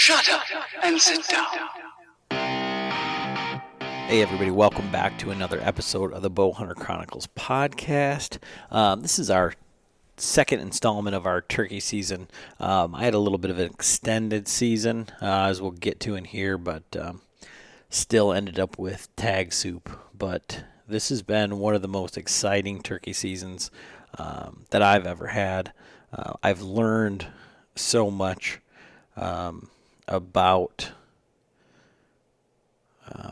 Shut up and sit down. Hey everybody, welcome back to another episode of the Bowhunter Chronicles podcast. This is our second installment of our turkey season. I had a little bit of an extended season, as we'll get to in here, but still ended up with tag soup. But this has been one of the most exciting turkey seasons that I've ever had. I've learned so much about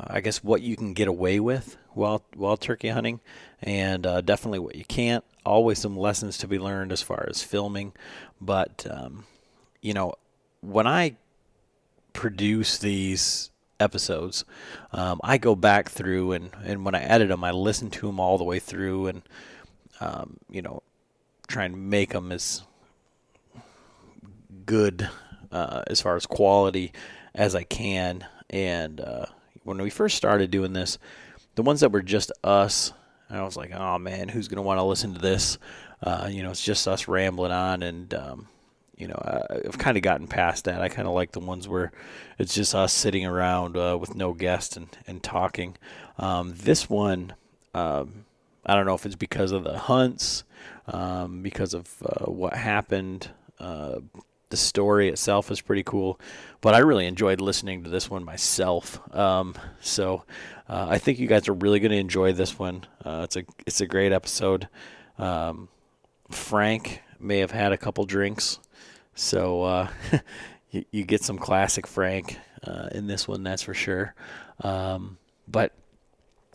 I guess what you can get away with while turkey hunting, and definitely what you can't. Always some lessons to be learned as far as filming, but when I produce these episodes, I go back through and when I edit them, I listen to them all the way through and try and make them as good as far as quality as I can. And when we first started doing this, the ones that were just us, I was like, oh man, who's going to want to listen to this? It's just us rambling on. And, I've kind of gotten past that. I kind of like the ones where it's just us sitting around with no guests and talking. This one, I don't know if it's because of the hunts, because of what happened. The story itself is pretty cool, but I really enjoyed listening to this one myself. So I think you guys are really going to enjoy this one. It's a great episode. Frank may have had a couple drinks, so you get some classic Frank in this one, that's for sure. But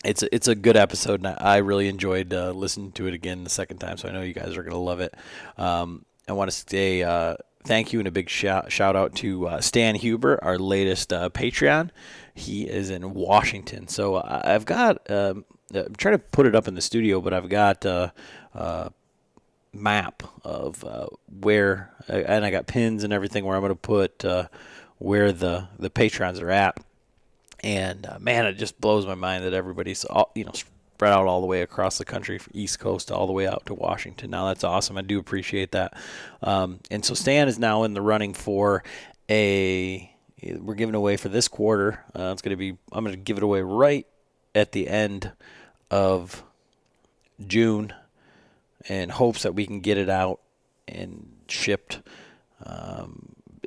it's a good episode, and I really enjoyed listening to it again the second time. So I know you guys are going to love it. I want to say thank you and a big shout out to Stan Huber, our latest Patreon. He is in Washington. So I've got, I'm trying to put it up in the studio, but I've got a map of where, and I got pins and everything where I'm going to put where the Patrons are at. And man, it just blows my mind that everybody's spread out all the way across the country, from East Coast all the way out to Washington. Now that's awesome. I do appreciate that. And so Stan is now in the running for we're giving away for this quarter. I'm going to give it away right at the end of June in hopes that we can get it out and shipped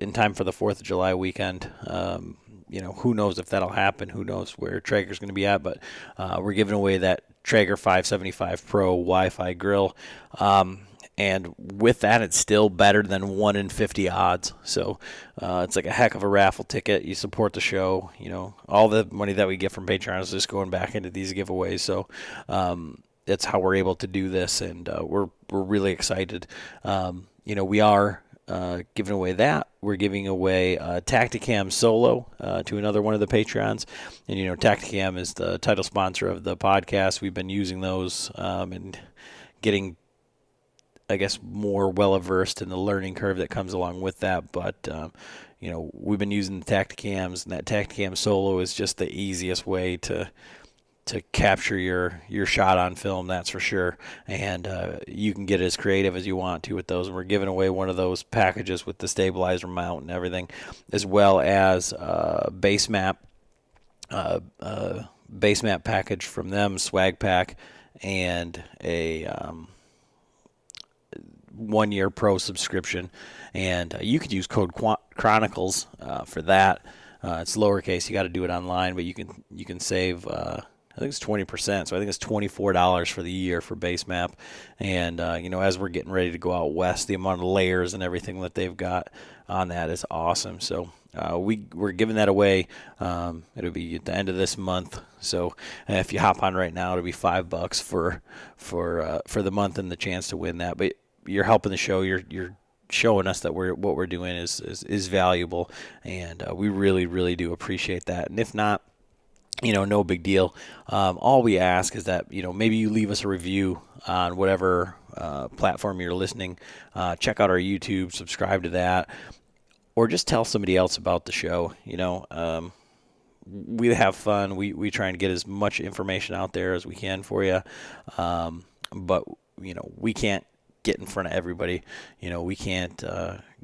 in time for the 4th of July weekend. Who knows if that'll happen? Who knows where Traeger's going to be at? But we're giving away that Traeger 575 Pro Wi-Fi grill. And with that, it's still better than 1 in 50 odds. So it's like a heck of a raffle ticket. You support the show. All the money that we get from Patreon is just going back into these giveaways. So that's how we're able to do this, and we're really excited. We are giving away that. We're giving away Tacticam Solo to another one of the Patreons. And, Tacticam is the title sponsor of the podcast. We've been using those and getting, I guess, more well-versed in the learning curve that comes along with that. But, we've been using the Tacticams, and that Tacticam Solo is just the easiest way to capture your shot on film, that's for sure. And you can get as creative as you want to with those. And we're giving away one of those packages with the stabilizer mount and everything, as well as base map package from them, swag pack, and a 1-year pro subscription. And you could use code Chronicles for that. It's lowercase. You got to do it online, but you can save. I think it's 20%, so I think it's $24 for the year for base map. And, as we're getting ready to go out west, the amount of layers and everything that they've got on that is awesome. So we're giving that away. It'll be at the end of this month. So if you hop on right now, it'll be $5 for the month and the chance to win that. But you're helping the show. You're showing us that what we're doing is valuable, and we really, really do appreciate that. And if not, no big deal. All we ask is that, maybe you leave us a review on whatever platform you're listening. Check out our YouTube, subscribe to that, or just tell somebody else about the show. We have fun. We try and get as much information out there as we can for you. But, we can't get in front of everybody. We can't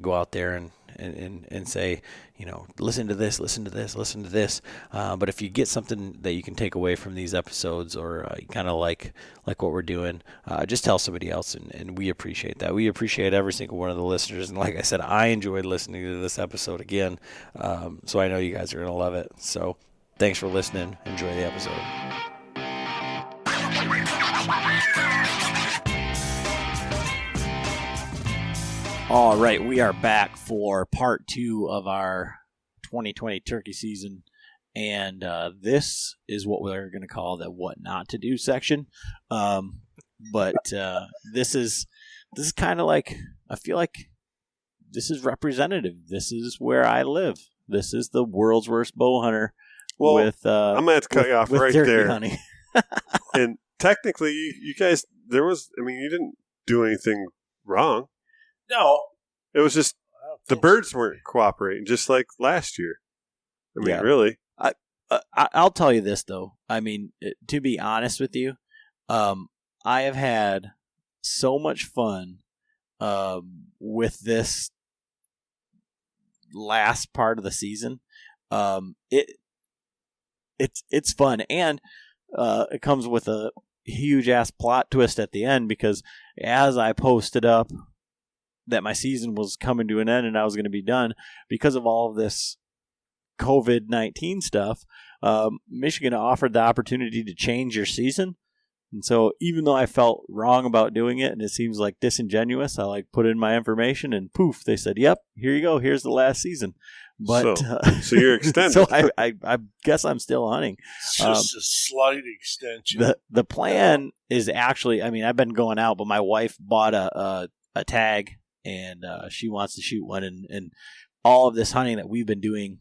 go out there and say, listen to this, listen to this, listen to this. But if you get something that you can take away from these episodes, or kind of like what we're doing, just tell somebody else, and we appreciate that. We appreciate every single one of the listeners. And like I said, I enjoyed listening to this episode again, so I know you guys are going to love it. So thanks for listening. Enjoy the episode. All right, we are back for part 2 of our 2020 turkey season, and this is what we're going to call the what not to do section. But this is kind of like, I feel like this is representative. This is where I live. This is the world's worst bow hunter. Well, I'm going to have to cut you off right there. Hunting. And technically, you guys, you didn't do anything wrong. No. It was just the birds weren't cooperating, just like last year. Really. I'll tell you this, though. To be honest with you, I have had so much fun with this last part of the season. It's fun, and it comes with a huge-ass plot twist at the end, because as I posted up that my season was coming to an end and I was going to be done because of all of this COVID-19 stuff, Michigan offered the opportunity to change your season. And so even though I felt wrong about doing it and it seems like disingenuous, I put in my information and poof, they said, yep, here you go. Here's the last season. But so you're extended. So I guess I'm still hunting. It's just a slight extension. The plan is actually, I've been going out, but my wife bought a tag, and she wants to shoot one, and all of this hunting that we've been doing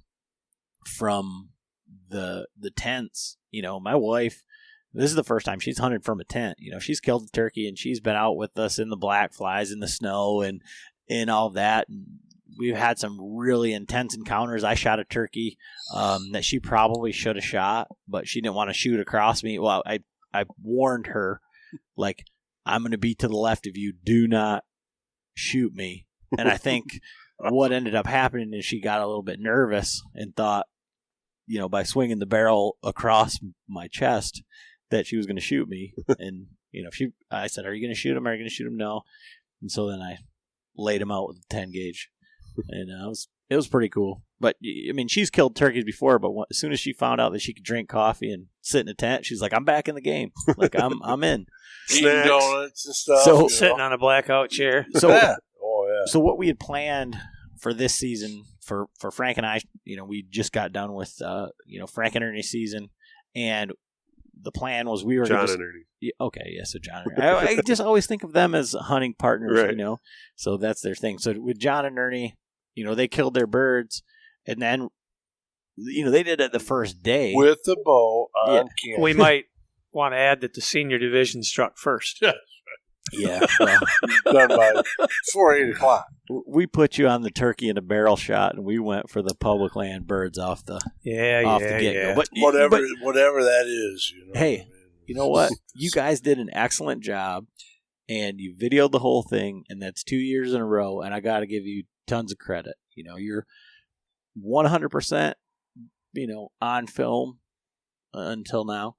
from the tents. My wife, this is the first time she's hunted from a tent. She's killed a turkey, and she's been out with us in the black flies, in the snow, and all that. And we've had some really intense encounters. I shot a turkey that she probably should have shot, but she didn't want to shoot across me. Well, I warned her, I'm going to be to the left of you. Do not shoot me. And I think what ended up happening is she got a little bit nervous and thought, by swinging the barrel across my chest, that she was going to shoot me. And, I said, are you going to shoot him? Are you going to shoot him? No. And so then I laid him out with a 10 gauge. And it was pretty cool. But, she's killed turkeys before, but as soon as she found out that she could drink coffee and sit in a tent, she's like, I'm back in the game. I'm in. Eating donuts and stuff. So, sitting on a blackout chair. So, yeah. So what we had planned for this season, for Frank and I, we just got done with, Frank and Ernie's season, and the plan was we were John and Ernie. So John and Ernie. I just always think of them as hunting partners, right. So that's their thing. So with John and Ernie, they killed their birds, and then, they did it the first day. With the bow on camera. We might want to add that the senior division struck first. Yeah. Well, done by 8 o'clock. We put you on the turkey in a barrel shot, and we went for the public land birds off the get-go. Yeah. But Whatever that is. Hey, you know what? You guys did an excellent job, and you videoed the whole thing, and that's 2 years in a row, and I got to give you tons of credit. You're 100%, on film until now,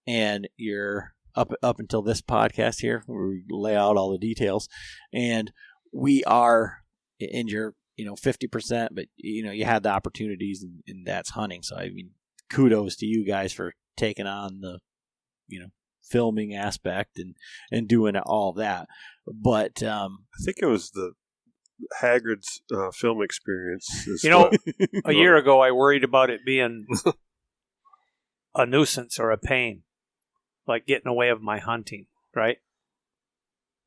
and you're up until this podcast here, where we lay out all the details, and we are in your 50%, but you had the opportunities, and that's hunting. So kudos to you guys for taking on the filming aspect and doing all that. But I think it was the Haggard's film experience. A year ago I worried about it being a nuisance or a pain, like getting away of my hunting, right?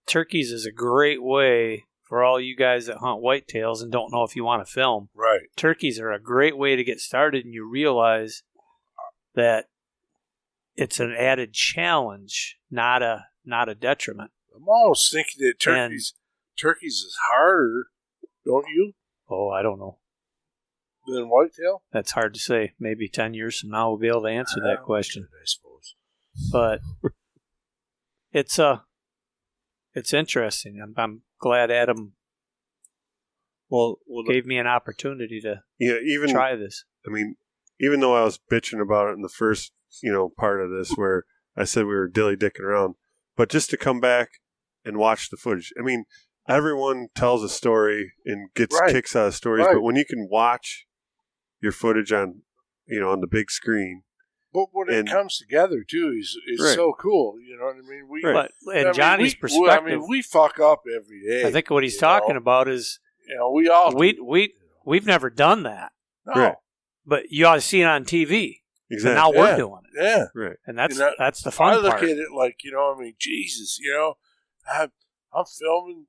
Turkeys is a great way for all you guys that hunt whitetails and don't know if you want to film. Right. Turkeys are a great way to get started, and you realize that it's an added challenge, not a detriment. I'm almost thinking that turkeys is harder, don't you? Oh, I don't know. Than whitetail? That's hard to say. Maybe 10 years from now we'll be able to answer that question. I suppose. But it's It's interesting. I'm glad Adam gave me an opportunity to try this. I mean, even though I was bitching about it in the first, part of this where I said we were dilly-dicking around, but just to come back and watch the footage. I mean, everyone tells a story and gets kicks out of stories, but when you can watch your footage on, on the big screen. But when it comes together, too, is so cool. You know what I mean? Johnny's perspective. We fuck up every day. I think what he's talking about is, we all we've never done that. No. Right. But you ought to see it on TV. Exactly. And now we're doing it. Yeah. Right. And that's the fun part. I look at it like, Jesus, I'm filming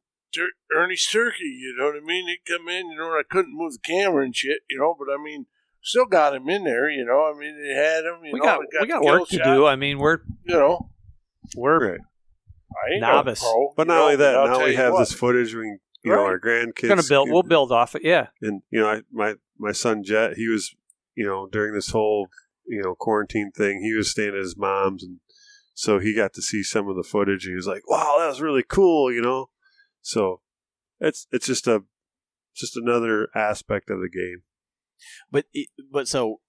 Ernie's turkey, you know what I mean? He'd come in, and I couldn't move the camera and shit, but I mean, still got him in there, I mean, they had him, we got work to do. I mean, we're right. I ain't novice. No pro, but not only that, now we have this footage. Our grandkids. We'll build off it, yeah. And, my son Jet, he was, during this whole, quarantine thing, he was staying at his mom's, and so he got to see some of the footage, and he was like, wow, that was really cool, So it's just another aspect of the game. But so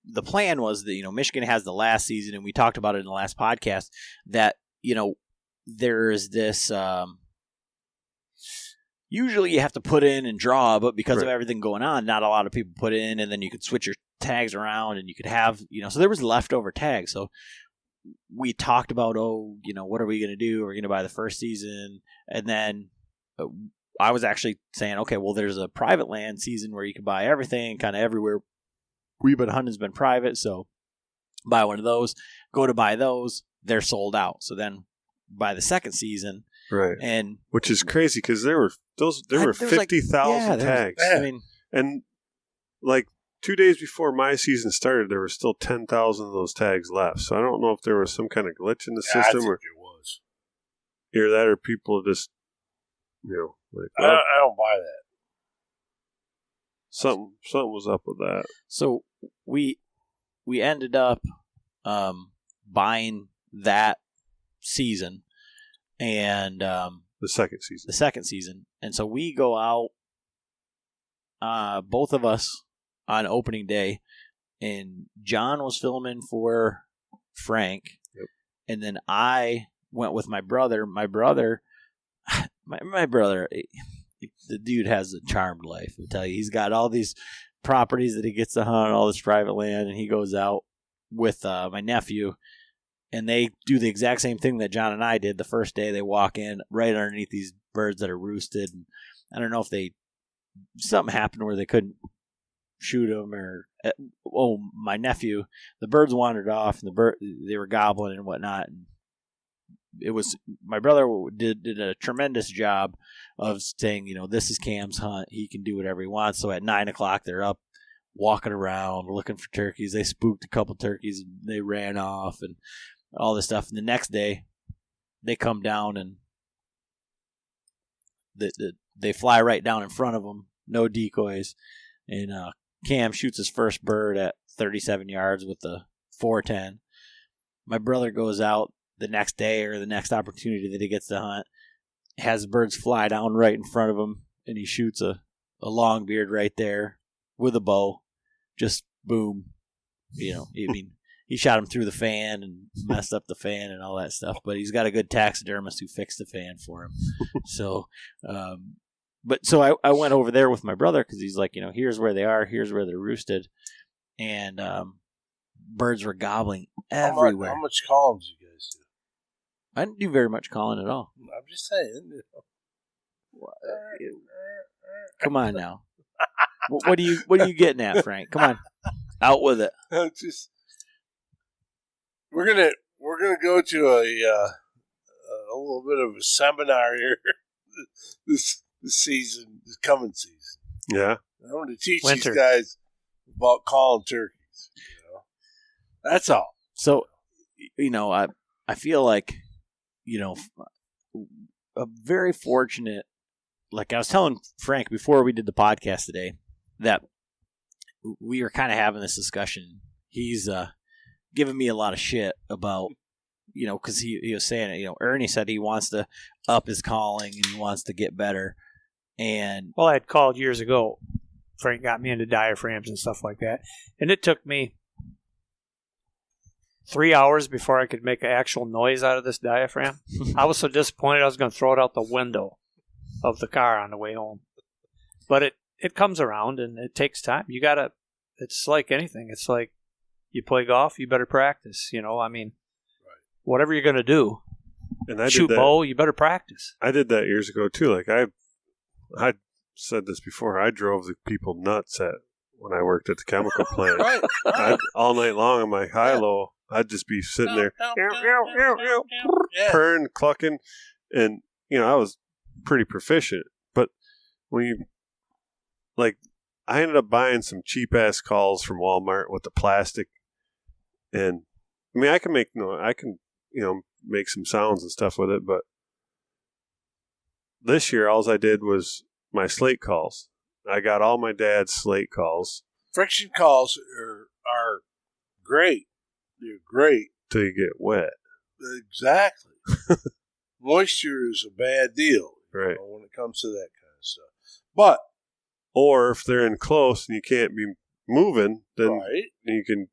the plan was that, Michigan has the last season, and we talked about it in the last podcast, that, there's this, usually you have to put in and draw, but because of everything going on, not a lot of people put in, and then you could switch your tags around, and you could have, so there was leftover tags. So we talked about, what are we going to do? We're going to buy the first season. And then I was actually saying, okay, well, there's a private land season where you can buy everything kind of everywhere. We've been hunting's been private, so buy one of those. Go to buy those, they're sold out. So then buy the second season. Right. And which is crazy because there were 50,000 tags. I mean, and like 2 days before my season started, there were still 10,000 of those tags left. So I don't know if there was some kind of glitch in the system, or it was either that or people just, like, I don't buy that. Something was up with that. So we ended up buying that season and the second season. And so we go out, both of us, on opening day, and John was filming for Frank, and then I went with my brother. My brother, the dude has a charmed life. I tell you, he's got all these properties that he gets to hunt, all this private land, and he goes out with my nephew, and they do the exact same thing that John and I did the first day. They walk in right underneath these birds that are roosted, and I don't know if something happened where they couldn't shoot them, or my nephew, the birds wandered off, and they were gobbling and whatnot, and it was my brother did a tremendous job of saying, this is Cam's hunt, he can do whatever he wants. So at 9:00 they're up walking around looking for turkeys. They spooked a couple turkeys and they ran off and all this stuff, and the next day they come down and they fly right down in front of them, no decoys, and Cam shoots his first bird at 37 yards with the 410. My brother goes out the next day or the next opportunity that he gets to hunt, has birds fly down right in front of him, and he shoots a longbeard right there with a bow. Just boom. He shot him through the fan and messed up the fan and all that stuff, but he's got a good taxidermist who fixed the fan for him. So, so I went over there with my brother because he's like, here's where they are, here's where they're roosted, and birds were gobbling everywhere. How much calling did you guys do? I didn't do very much calling at all. I'm just saying. Come on now. What are you getting at, Frank? Come on, out with it. We're gonna go to a little bit of a seminar here this season, this coming season. Yeah, I'm going to teach these guys about calling turkeys. That's all. So, I feel like, a very fortunate. Like I was telling Frank before we did the podcast today, that we were kind of having this discussion. He's giving me a lot of shit about because he was saying it, Ernie said he wants to up his calling and he wants to get better. And well, I had called years ago. Frank got me into diaphragms and stuff like that. And it took me 3 hours before I could make an actual noise out of this diaphragm. I was so disappointed I was going to throw it out the window of the car on the way home. But it comes around and it takes time. It's like anything. It's like you play golf, you better practice. Whatever you're going to do, and I shoot did that, bow, you better practice. I did that years ago too. Like I said this before. I drove the people nuts when I worked at the chemical plant. Right. All night long on my high-low, I'd just be sitting there, purring, clucking, and I was pretty proficient. But when I ended up buying some cheap-ass calls from Walmart with the plastic, and I can make make some sounds and stuff with it, but this year all I did was my slate calls. I got all my dad's slate calls. Friction calls are great. They're great. Till you get wet. Exactly. Moisture is a bad deal, right? When it comes to that kind of stuff. Or if they're in close and you can't be moving, then right. you can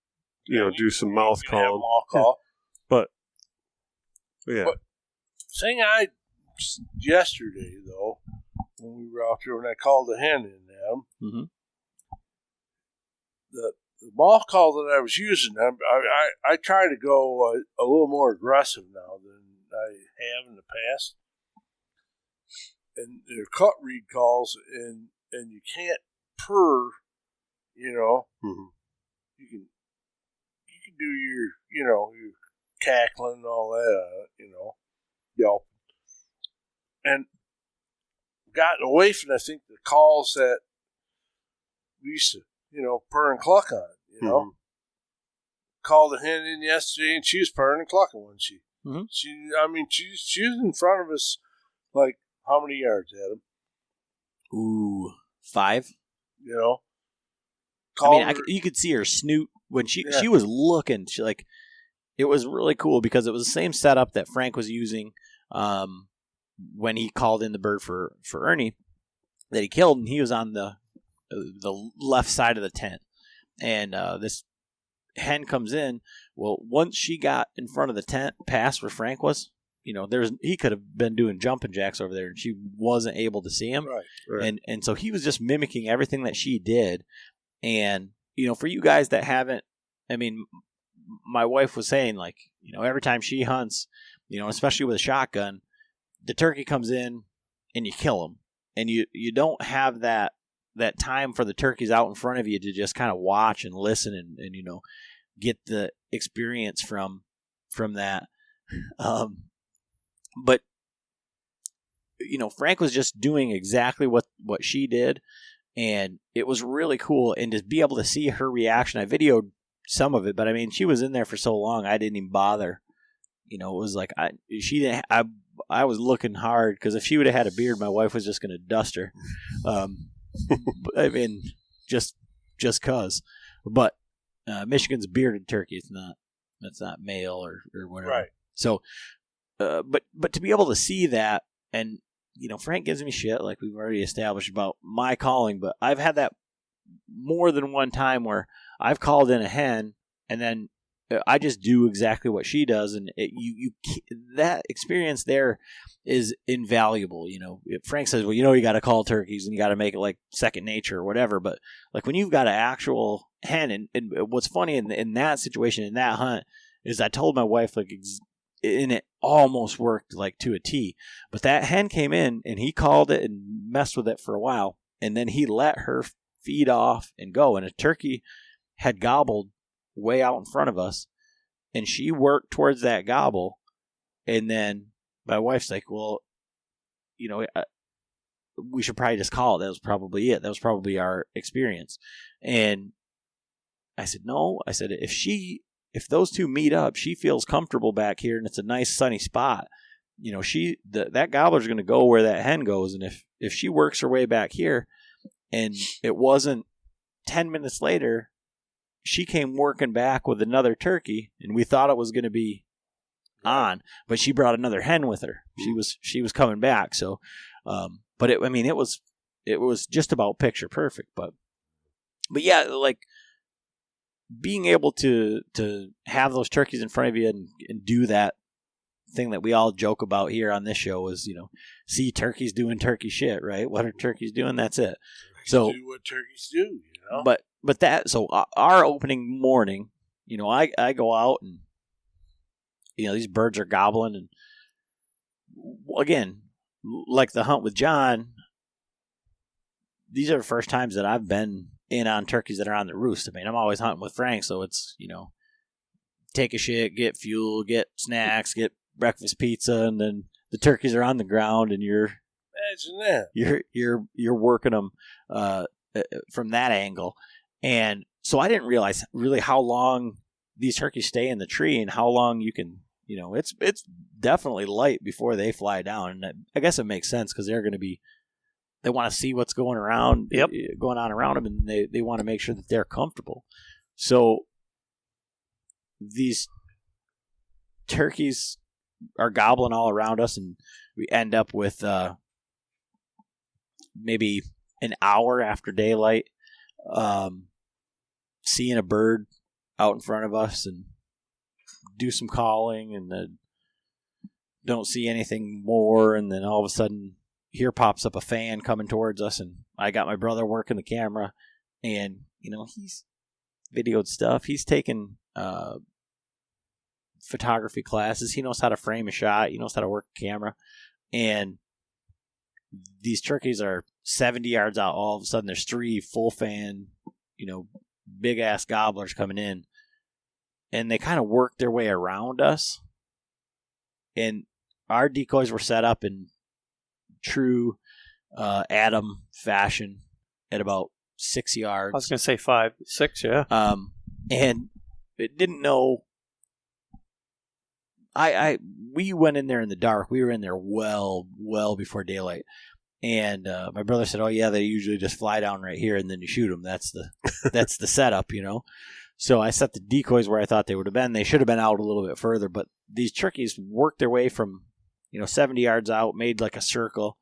do some mouth calling. Call. But yeah. But thing yesterday though, when we were out there, when I called the hen in them, mm-hmm. the ball call that I was using, I try to go a little more aggressive now than I have in the past. And they're cut reed calls, and you can't purr, Mm-hmm. You can do your cackling and all that, yelp. And gotten away from, I think, the calls that we used to, purr and cluck on, Mm-hmm. Called the hen in yesterday, and she was purring and clucking, wasn't she? Mm-hmm. She was in front of us, like, how many yards, Adam? Ooh, 5. You could see her snoot when she was looking. It was really cool because it was the same setup that Frank was using when he called in the bird for Ernie that he killed, and he was on the left side of the tent. And this hen comes in. Well, once she got in front of the tent, past where Frank was, he could have been doing jumping jacks over there, and she wasn't able to see him. Right. And so he was just mimicking everything that she did. And for you guys that haven't, my wife was saying, every time she hunts, especially with a shotgun, the turkey comes in and you kill him, and you don't have that time for the turkeys out in front of you to just kind of watch and listen and get the experience from that. But Frank was just doing exactly what she did, and it was really cool. And to be able to see her reaction, I videoed some of it, but she was in there for so long, I didn't even bother. It was like I was looking hard because if she would have had a beard, my wife was just going to dust her. Just cause. But Michigan's a bearded turkey. It's not male or whatever. Right. So, but to be able to see that, and Frank gives me shit like we've already established about my calling, but I've had that more than one time where I've called in a hen and then I just do exactly what she does, and that experience there is invaluable. Frank says, well, you got to call turkeys and you got to make it like second nature or whatever. But like when you've got an actual hen, and what's funny in that situation, in that hunt, is I told my wife, and it almost worked like to a T. But that hen came in and he called it and messed with it for a while, and then he let her feed off and go, and a turkey had gobbled way out in front of us, and she worked towards that gobble, and then my wife's like, well, we should probably just call it. That was probably it. That was probably our experience. And I said, no. I said, if those two meet up, she feels comfortable back here and it's a nice sunny spot, that gobbler's going to go where that hen goes. And if she works her way back here, and it wasn't 10 minutes later, she came working back with another turkey, and we thought it was going to be on, but she brought another hen with her. She was coming back. So, but it was just about picture perfect. But yeah, like being able to have those turkeys in front of you and do that thing that we all joke about here on this show is, see turkeys doing turkey shit, right? What are turkeys doing? That's it. So do what turkeys do, But that, so our opening morning, I go out and, these birds are gobbling. And again, like the hunt with John, these are the first times that I've been in on turkeys that are on the roost. I mean, I'm always hunting with Frank, so it's, take a shit, get fuel, get snacks, get breakfast pizza, and then the turkeys are on the ground, and you're working them from that angle. And so I didn't realize really how long these turkeys stay in the tree and how long you can, it's definitely light before they fly down. And I guess it makes sense because they want to see what's going on around them, and they want to make sure that they're comfortable. So these turkeys are gobbling all around us, and we end up with maybe an hour after daylight seeing a bird out in front of us and do some calling, and then don't see anything more, and then all of a sudden here pops up a fan coming towards us, and I got my brother working the camera, and he's videoed stuff. He's taken photography classes. He knows how to frame a shot. He knows how to work a camera. And these turkeys are 70 yards out. All of a sudden, there's 3 full fan, big ass gobblers coming in. And they kind of work their way around us. And our decoys were set up in true Adam fashion at about 6 yards. I was going to say 5, 6, yeah. And it didn't know. We went in there in the dark. We were in there well before daylight. And my brother said, "Oh yeah, they usually just fly down right here, and then you shoot them. That's the setup, So I set the decoys where I thought they would have been. They should have been out a little bit further, but these turkeys worked their way from 70 yards out, made like a circle,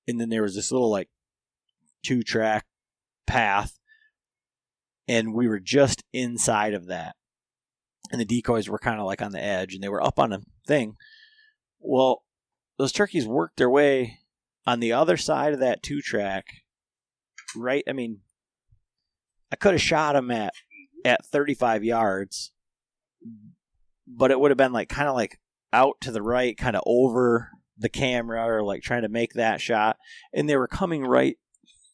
and then there was this little like 2-track path, and we were just inside of that. And the decoys were kind of like on the edge, and they were up on a thing. Well, those turkeys worked their way on the other side of that 2-track, right? I mean, I could have shot them at 35 yards, but it would have been like kind of like out to the right, kind of over the camera, or like trying to make that shot. And they were coming right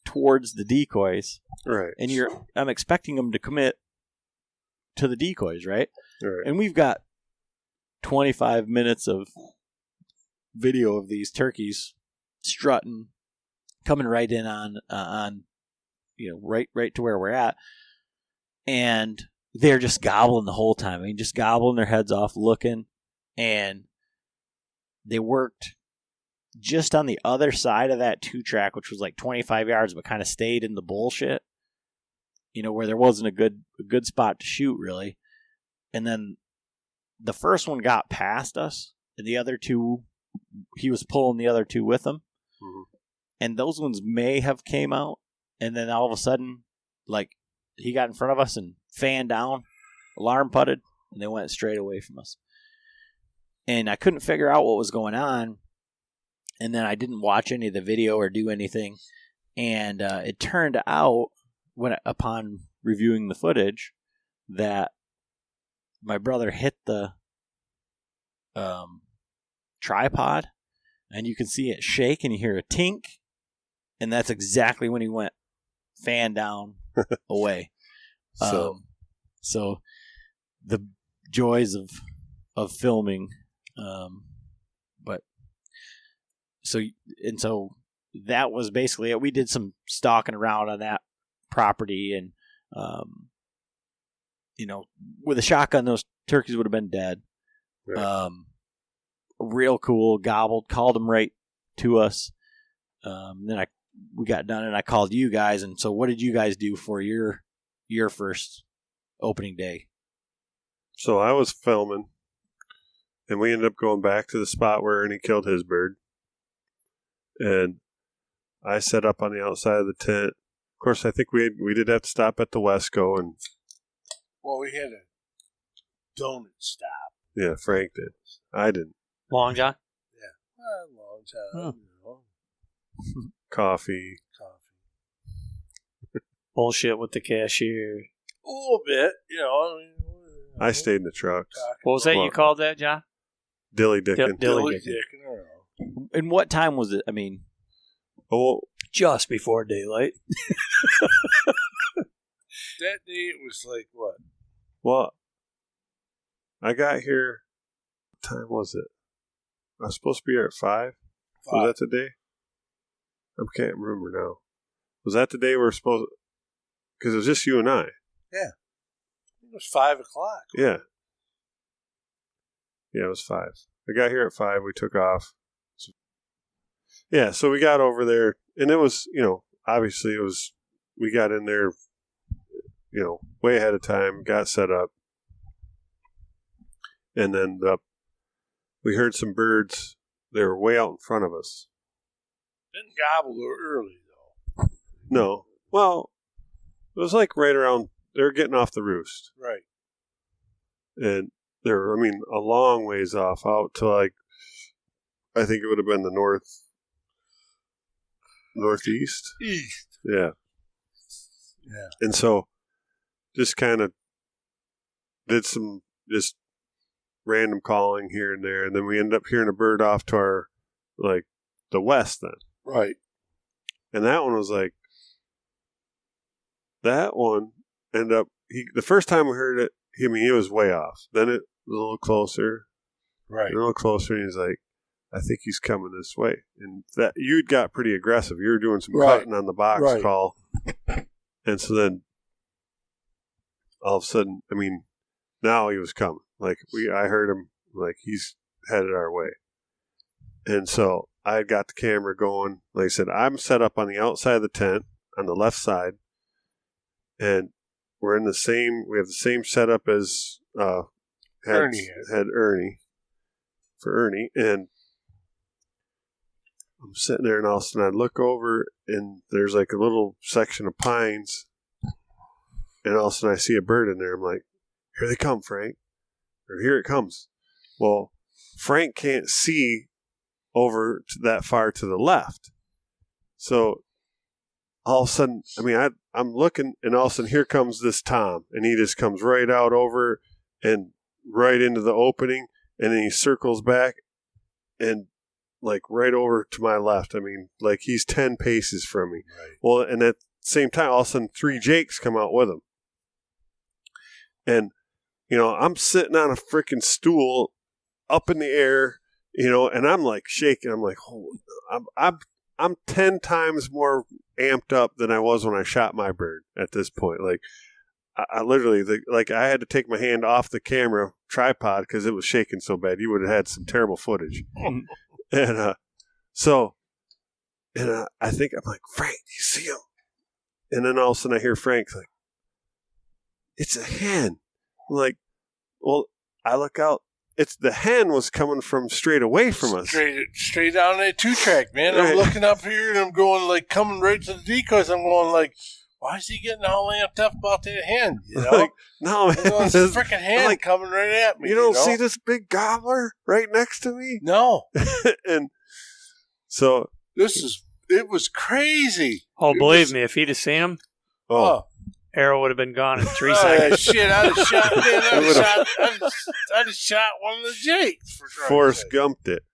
towards the decoys. Right. And I'm expecting them to commit to the decoys, right? Right. And we've got 25 minutes of video of these turkeys strutting, coming right in on right to where we're at, and they're just gobbling the whole time. I mean, just gobbling their heads off, looking, and they worked just on the other side of that 2-track, which was like 25 yards, but kind of stayed in the bullshit, where there wasn't a good spot to shoot really. And then the first one got past us, and the other 2, he was pulling the other 2 with him. Mm-hmm. And those ones may have came out, and then all of a sudden, like, he got in front of us and fanned down, alarm putted, and they went straight away from us. And I couldn't figure out what was going on, and then I didn't watch any of the video or do anything. And it turned out, upon reviewing the footage, that my brother hit the tripod, and you can see it shake, and you hear a tink, and that's exactly when he went fan down away. So the joys of filming, but so that was basically it. We did some stalking around on that property, and with a shotgun, those turkeys would have been dead. Right. Real cool, called them right to us. Then we got done, and I called you guys. And so, what did you guys do for your first opening day? So I was filming, And we ended up going back to the spot where Ernie killed his bird. And I set up on the outside of the tent. Of course, I think we did have to stop at the Wesco. And Well, we had a donut stop. yeah, Frank did. I didn't. Long John? A long time, Coffee. Bullshit with the cashier. A little bit, I stayed in the trucks. What was that you called that, John? Dilly dickin'. Dilly Dick, I don't know. And what time was it? I mean, Oh, Just before daylight. That day it was like what? well, I got here. What time was it? I was supposed to be here at 5. Was that the day? I can't remember now. Was that the day we were supposed to? Because it was just you and I. Yeah. It was 5 o'clock. Yeah. Yeah, it was 5. I got here at 5. We took off. Yeah, so we got over there. And it was, obviously it was, we got in there, way ahead of time, got set up. And then we heard some birds. They were way out in front of us. Didn't gobble early, though. No. Well, it was like right around, they were getting off the roost. Right. And they were, a long ways off, out to I think it would have been the northeast. East. Yeah. Yeah. And so just kind of did some just random calling here and there. And then we ended up hearing a bird off to our, the west then. Right. And that one was that one ended up, the first time we heard it, he was way off. Then it was a little closer. Right. A little closer, and he's like, I think he's coming this way. And that you'd got pretty aggressive. You were doing some cutting on the box call. And so then all of a sudden, now he was coming. I heard him, he's headed our way. And so I got the camera going. Like I said, I'm set up on the outside of the tent on the left side. And we have the same setup as Ernie had Ernie. For Ernie. And I'm sitting there, and all of a sudden I look over, and there's a little section of pines, and all of a sudden I see a bird in there. I'm like, here they come, Frank. Or here it comes. Well, Frank can't see over that far to the left. So all of a sudden, I'm looking, and all of a sudden here comes this Tom, and he just comes right out over and right into the opening, and then he circles back and right over to my left. He's 10 paces from me. Right. Well, and at the same time, all of a sudden 3 Jakes come out with him. And, I'm sitting on a freaking stool up in the air, and I'm shaking. I'm like, I'm 10 times more amped up than I was when I shot my bird at this point. I literally, I had to take my hand off the camera tripod because it was shaking so bad. You would have had some terrible footage. And I think, I'm like, Frank, do you see him? And then all of a sudden I hear Frank's like, it's a hen. I'm like, well, I look out. The hen was coming from straight away from us. Straight down that 2-track, man. Right. I'm looking up here, and I'm going, coming right to the decoys. I'm going, why is he getting all amped up about that hen? No, man. It's a freaking hen coming right at me. You don't see this big gobbler right next to me? No. And so it was crazy. Oh, believe me, if he'd have seen him, Arrow would have been gone in 3 seconds. Shit, I'd have shot one of the Jakes. Forrest Gumped it.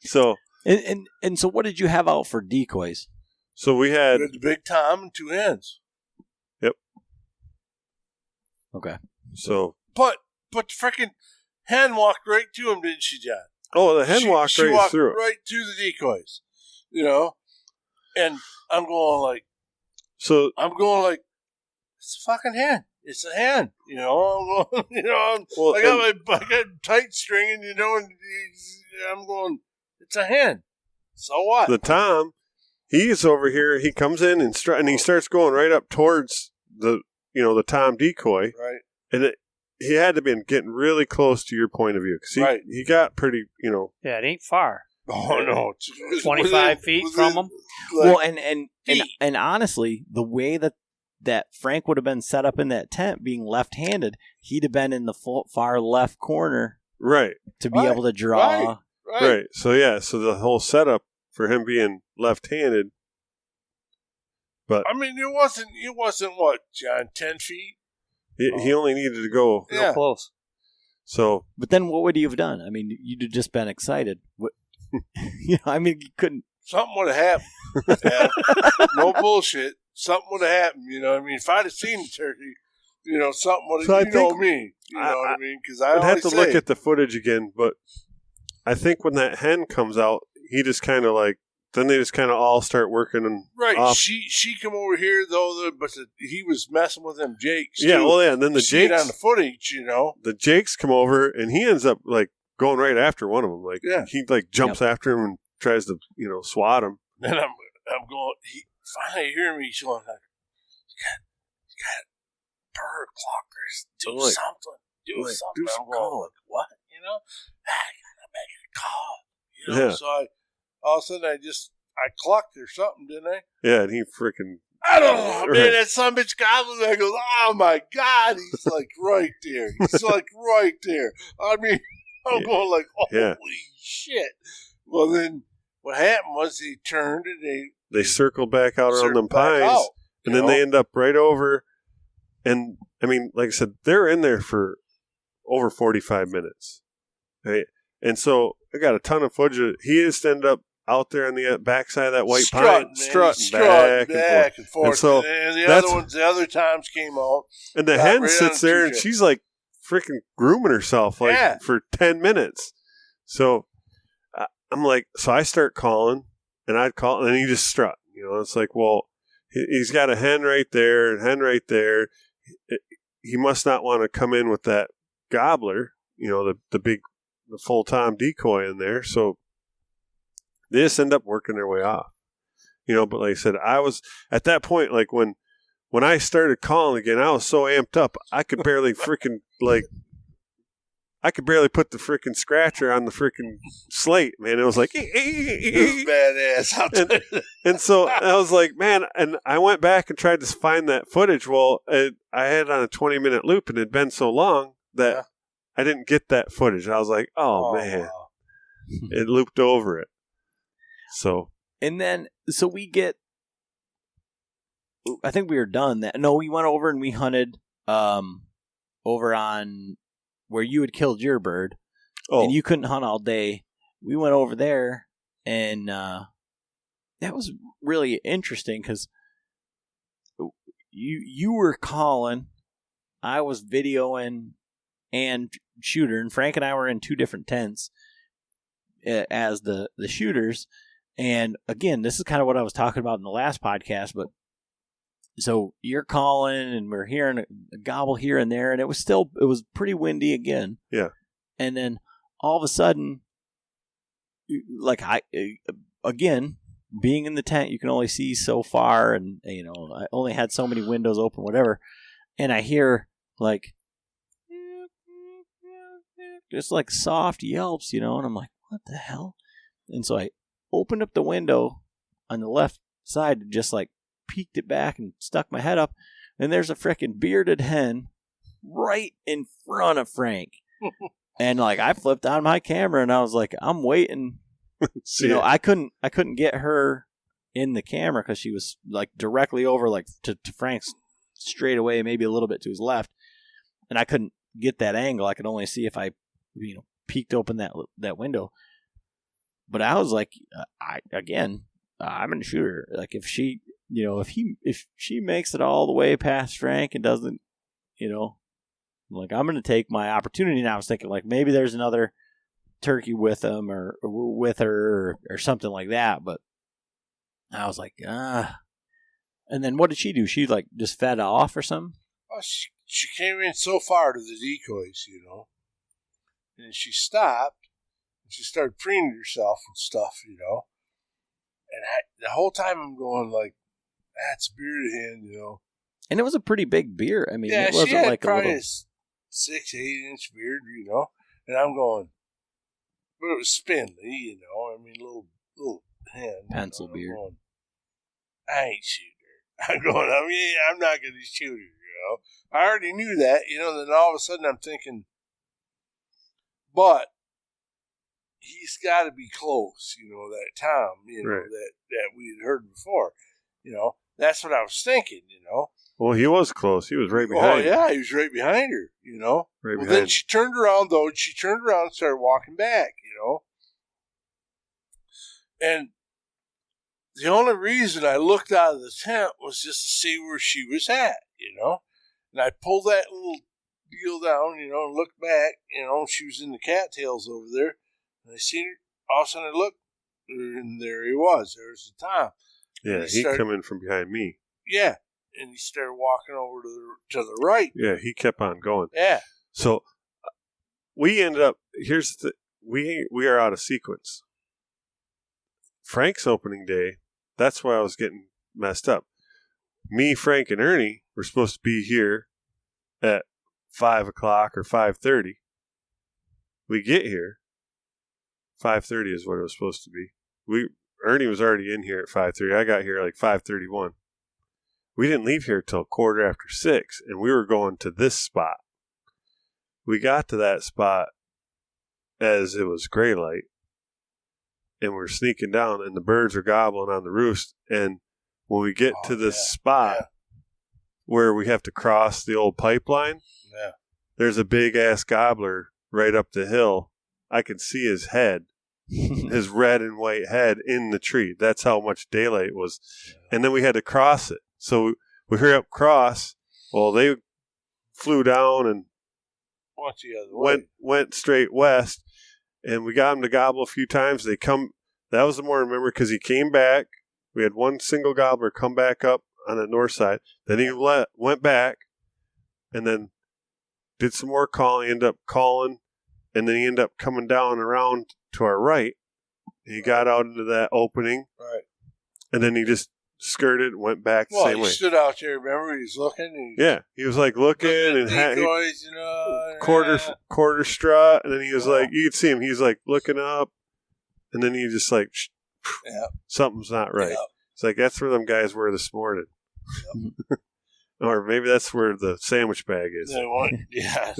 So and so what did you have out for decoys? So we had the big Tom and 2 hens. Yep. Okay. So, but the freaking hen walked right to him, didn't she, John? Oh, the hen walked right through. Right to the decoys, And I'm going it's a fucking hen. It's a hen. I'm going, I got tight stringing, and I'm going, it's a hen. So what? The Tom, he's over here. He comes in and he starts going right up towards the Tom decoy. Right. And he had to been getting really close to your point of view because he got pretty, Yeah, it ain't far. Oh no, 25 feet from him. Well, and honestly, the way that Frank would have been set up in that tent, being left-handed, he'd have been in the far left corner, right, to be able to draw. Right. So so the whole setup for him being left-handed. But I mean, it wasn't what, John, 10 feet. He only needed to go real close. So, but then what would you have done? I mean, you'd have just been excited. I mean, you couldn't. Something would have happened. Yeah. No bullshit. Something would have happened. You know what I mean? If I'd have seen the turkey, something would have. So know me. You know what I mean? Because I'd have to look at the footage again. But I think when that hen comes out, he just kind of then they just kind of all start working and off. She come over here though, but he was messing with them Jakes. Yeah, too. well, yeah, and then the Jakes on the footage, the Jakes come over and he ends up going right after one of them. He jumps after him and tries to swat him. And I'm going. He finally hear me. He's going like, "You got bird clockers. Do something. Do something." I'm going like, "What? I gotta make a call." Yeah. So all of a sudden I clucked or something, didn't I? Yeah, and he freaking. I don't know, man. That son of a bitch gobbling there goes, "Oh my God!" He's right there. He's right there. I mean, I'm going like, "Holy shit!" Well, then what happened was he turned and they circled back out around them pines, and then they end up right over. And I mean, like I said, they're in there for over 45 minutes, right? And so I got a ton of footage. He just ended up out there on the backside of that white pine, strutting back and forth. And so and the other times came out. And the hen sits there and she's freaking grooming herself for 10 minutes. So I'm so I start calling and I'd call and then he just strut. It's well, he's got a hen right there and hen right there. He must not want to come in with that gobbler, the full-time decoy in there. So they just end up working their way off, but like I said, I was at that point, when I started calling again, I was so amped up, I could barely freaking I could barely put the freaking scratcher on the freaking slate, man. It was like, it was badass. And so I was like, man, and I went back and tried to find that footage. Well, I had it on a 20-minute loop and it had been so long that I didn't get that footage. I was like, oh man, wow. It looped over it. So. And then, we get, I think we were done. No, we went over and we hunted over on where you had killed your bird. Oh. And you couldn't hunt all day. We went over there and that was really interesting because you were calling, I was videoing and shooter, and Frank and I were in two different tents as the shooters. And again, this is kind of what I was talking about in the last podcast, but so you're calling and we're hearing a gobble here and there, and it was pretty windy again. Yeah. And then all of a sudden, again, being in the tent, you can only see so far, and I only had so many windows open, whatever. And I hear just soft yelps, and I'm like, what the hell? And so I opened up the window on the left side and just peeked it back and stuck my head up, and there's a frickin' bearded hen right in front of Frank. And I flipped on my camera and I was like, I'm waiting. I couldn't get her in the camera because she was directly over to Frank's straight away, maybe a little bit to his left, and I couldn't get that angle. I could only see if I peeked open that window. But I was like, I'm gonna shoot her. If she if she makes it all the way past Frank and doesn't, I'm going to take my opportunity. And I was thinking maybe there's another turkey with him or with her or something like that. But I was like, And then what did she do? She just fed off or something? Oh, she came in so far to the decoys, and she stopped and she started preening herself and stuff, And the whole time I'm going that's a bearded hen, And it was a pretty big beard. I mean, yeah, it wasn't she had like probably a little... 6, 8-inch beard, and I'm going, but it was spindly, I mean, little hand. Pencil beard. Going, I ain't shooting her. I'm going, I'm not going to shoot her, I already knew that, then all of a sudden I'm thinking, but he's got to be close, that Tom, Right. that we had heard before, That's what I was thinking, Well, he was close. He was right behind. Oh, yeah, he was right behind her, Right Well, behind. then she turned around, though, and started walking back, And the only reason I looked out of the tent was just to see where she was at, And I pulled that little deal down, and looked back, she was in the cattails over there. And I seen her, all of a sudden I looked, and there he was. There's the Tom. Yeah, he come in from behind me. Yeah, and he started walking over to the right. Yeah, he kept on going. Yeah. So we ended up. Here's the we are out of sequence. Frank's opening day. That's why I was getting messed up. Me, Frank, and Ernie were supposed to be here at 5 o'clock or 5:30. We get here. 5:30 is what it was supposed to be. Ernie was already in here at 5:30. I got here like 5:31. We didn't leave here till 6:15, and we were going to this spot. We got to that spot as it was gray light, and we're sneaking down, and the birds are gobbling on the roost. And when we get to this spot where we have to cross the old pipeline, there's a big-ass gobbler right up the hill. I could see his head. His red and white head in the tree. That's how much daylight it was. And then we had to cross it. So we hurry up, cross. Well, they flew down and went straight west. And we got them to gobble a few times. That was the morning, remember, because he came back. We had one single gobbler come back up on the north side. Then he went back and then did some more calling, ended up calling. And then he ended up coming down around to our right. He got out into that opening. Right. And then he just skirted and went back the same way. He stood out there, remember? He was looking. He was like looking and decoys, quarter strut. And then he was like, you could see him. He's like looking up. And then he just like, something's not right. It's like, that's where them guys were this morning. Or maybe that's where the sandwich bag is. So went back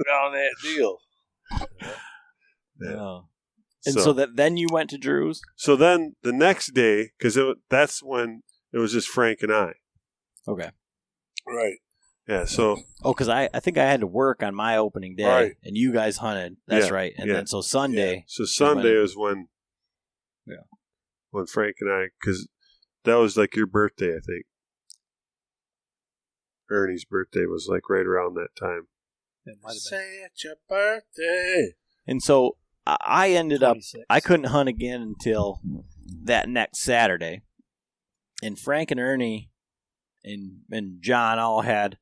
down that deal. Yeah. And so then you went to Drew's? So then the next day, because that's when it was just Frank and I. Okay. Right. Yeah, so... Oh, because I think I had to work on my opening day, and you guys hunted. That's right. And then so Sunday... Yeah. So Sunday was when... Yeah. When Frank and I... Because that was like your birthday, I think. Ernie's birthday was like right around that time. It might have been. Say it's your birthday. And so I ended up, I couldn't hunt again until that next Saturday. And Frank and Ernie and John all had,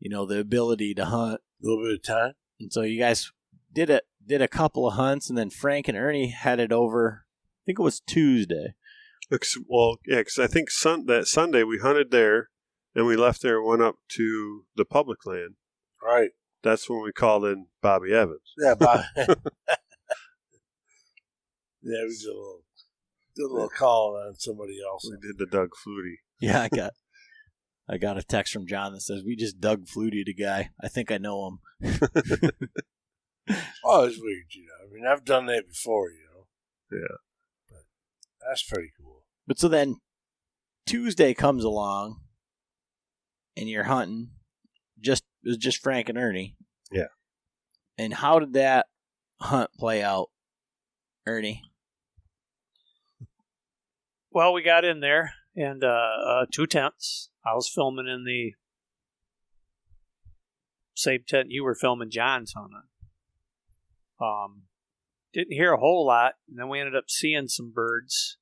the ability to hunt. A little bit of time. And so you guys did a couple of hunts, and then Frank and Ernie headed over, I think it was Tuesday. Well, yeah, because I think that Sunday we hunted there. And we left there and went up to the public land. Right. That's when we called in Bobby Evans. Yeah, Bobby. Yeah, we did a little call on somebody else. We did the Doug Flutie. Yeah, I got a text from John that says, we just Doug Flutie a guy. I think I know him. Oh, it's weird, I mean, I've done that before, Yeah. But that's pretty cool. But so then Tuesday comes along. And you're hunting, it was just Frank and Ernie. Yeah. And how did that hunt play out, Ernie? Well, we got in there, and 2 tents. I was filming in the same tent you were filming John's hunting. Didn't hear a whole lot, and then we ended up seeing some birds.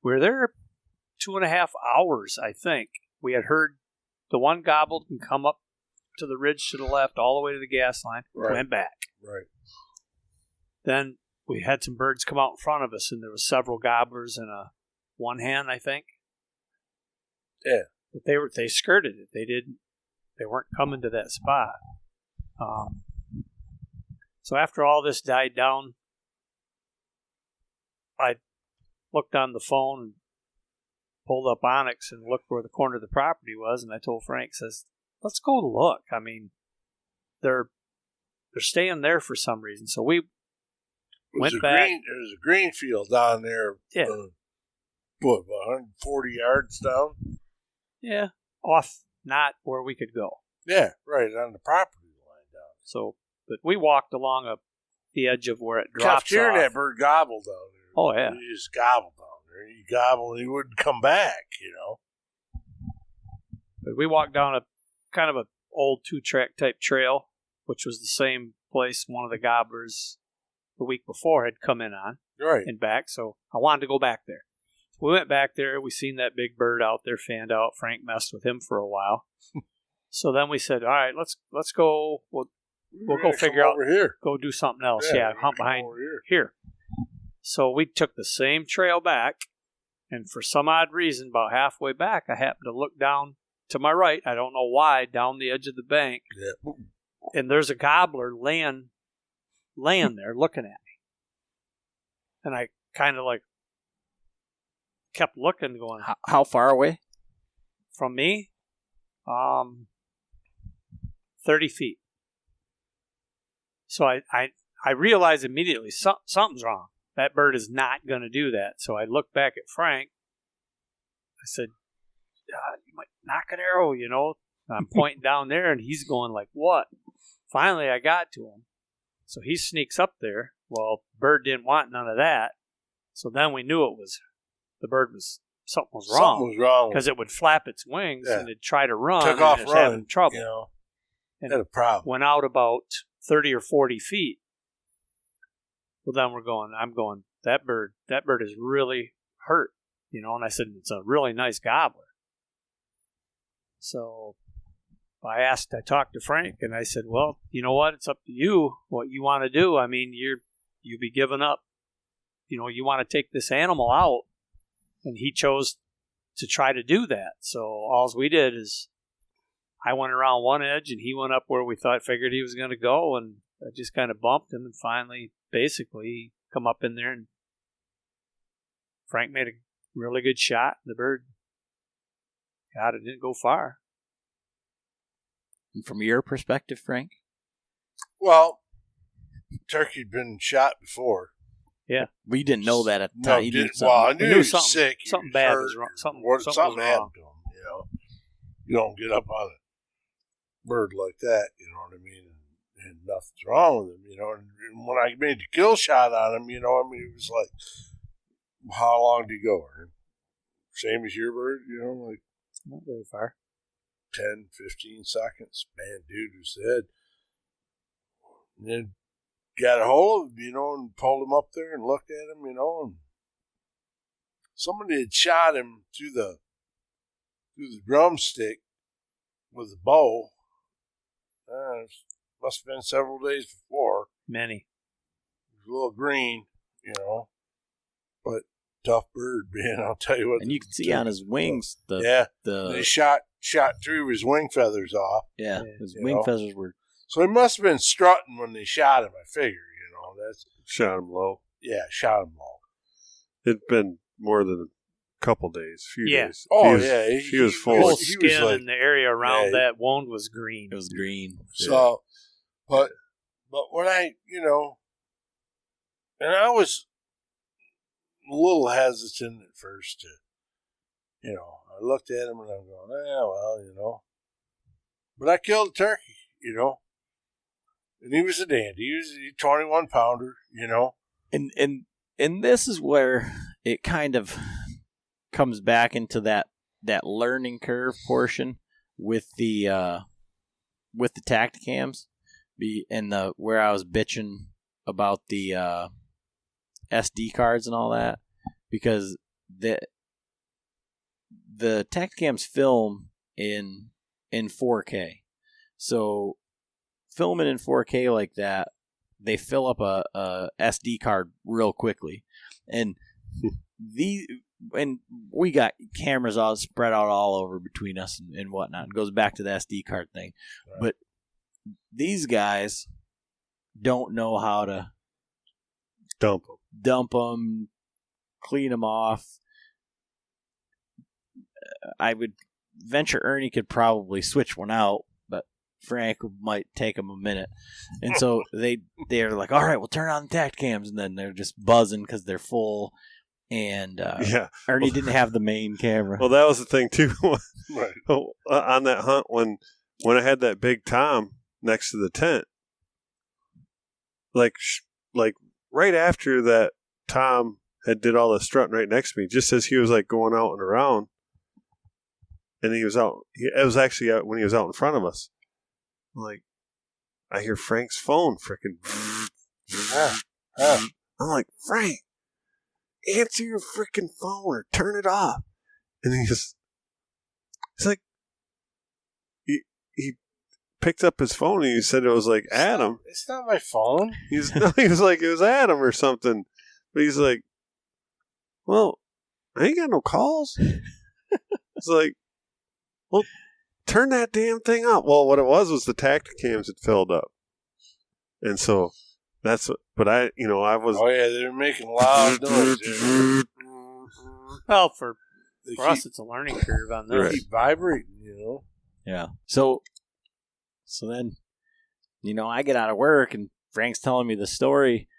We were there 2.5 hours, I think. We had heard the one gobbled and come up to the ridge to the left all the way to the gas line, went back. Right. Then we had some birds come out in front of us, and there was several gobblers and a one hand, I think. Yeah. But they skirted it. They weren't coming to that spot. So after all this died down, I looked on the phone and pulled up Onyx and looked where the corner of the property was, and I told Frank, says, let's go look. I mean, they're staying there for some reason. So we went back. There's a green field down there. Yeah. What, 140 yards down? Yeah, off not where we could go. Yeah, right on the property line down. So, but we walked along the edge of where it drops Kept hearing off. that bird gobble down there. Oh, yeah. He just gobbled down there. He gobbled and he wouldn't come back, you know. But we walked down a kind of a old 2-track type trail, which was the same place one of the gobblers the week before had come in on Right. and back. So I wanted to go back there. We went back there. We seen that big bird out there fanned out. Frank messed with him for a while. So then we said, all right, let's go. We'll go figure out, over here. go do something else. Yeah, Yeah, we hunt can come behind over here. here. So we took the same trail back, and for some odd reason, about halfway back, I happened to look down to my right. I don't know why, down the edge of the bank, Yeah. and there's a gobbler laying there looking at me. And I kind of like kept looking, going, How far away? from me? 30 feet. So I realized immediately something's wrong. That bird is not going to do that. So I looked back at Frank. I said, you might knock an arrow, you know. I'm pointing down there, and he's going like, what? Finally, I got to him. So he sneaks up there. Well, bird didn't want none of that. So then we knew something was wrong. Something was wrong. Because it would flap its wings and it'd try to run. Took and off it was having running. trouble. You know, And had a problem. went out about 30 or 40 feet. Well, then I'm going, that bird is really hurt, you know. And I said, it's a really nice gobbler. So I talked to Frank, and I said, well, you know what? It's up to you what you want to do. I mean, you be giving up. You know, you want to take this animal out. And he chose to try to do that. So all we did is I went around one edge, and he went up where we figured he was going to go, and I just kind of bumped him, and finally, basically, come up in there, and Frank made a really good shot, and the bird, God, it didn't go far. And from your perspective, Frank? Well, turkey'd been shot before. Yeah. We didn't know that at the time. You didn't Well, I We knew knew he was something- sick. He something was bad hurt, was wrong. Something or was something happened wrong. to him, you know. You don't get up on a bird like that, you know what I mean? And nothing's wrong with him, you know. And when I made the kill shot on him, you know, I mean, it was like, how long did he go? Same as your bird, you know, like Not very far. 10, 15 seconds. Man, dude was dead. And then got a hold of him, you know, and pulled him up there and looked at him, you know, and somebody had shot him through the drumstick with a bow. Must have been several days before. Many. He was a little green, you know, but tough bird, man. I'll tell you what. And you can see on his wings they shot through his wing feathers off. Yeah, his You wing know? feathers were. So he must have been strutting when they shot him, I figure, you know. That's Shot him low. yeah, shot him low. It'd been more than a couple days, few Yeah. days. Oh, he was, yeah, He was The full. whole Of, he was skin like- and the area around Yeah, that wound was green. It was green. So, but when I, you know, and I was a little hesitant at first to, you know, I looked at him and I'm going, well, you know. But I killed a turkey, you know. And he was a dandy. He was a 21 pounder, you know. And this is where it kind of comes back into that learning curve portion with the Tacticams, and where I was bitching about the SD cards and all that, because the Tacticams film in 4K, so filming in 4K like that, they fill up a SD card real quickly, and we got cameras all spread out all over between us and whatnot. It goes back to the SD card thing, Right. but these guys don't know how to Dump them. Clean them off. I would venture Ernie could probably switch one out, but Frank might take him a minute. And so they're like, all right, we'll turn on the tact cams. And then they're just buzzing because they're full. And Ernie didn't have the main camera. Well, that was the thing, too. Right. On that hunt, when I had that big Tom next to the tent, like right after that Tom had did all the strutting right next to me, just as he was like going out and around, and he was out. It was actually when he was out in front of us. Like, I hear Frank's phone freaking. I'm like, Frank, answer your freaking phone or turn it off. And he's like, he picked up his phone and he said it was like Adam. It's not my phone. He was like, it was Adam or something. But he's like, well, I ain't got no calls. It's like, well, turn that damn thing up. Well, what it was the tactic cams had filled up. And so that's what, but I was. Oh, yeah, they were making loud noise. Well, for us, it's a learning curve on this. They keep vibrating, Yeah. So then, I get out of work and Frank's telling me the story.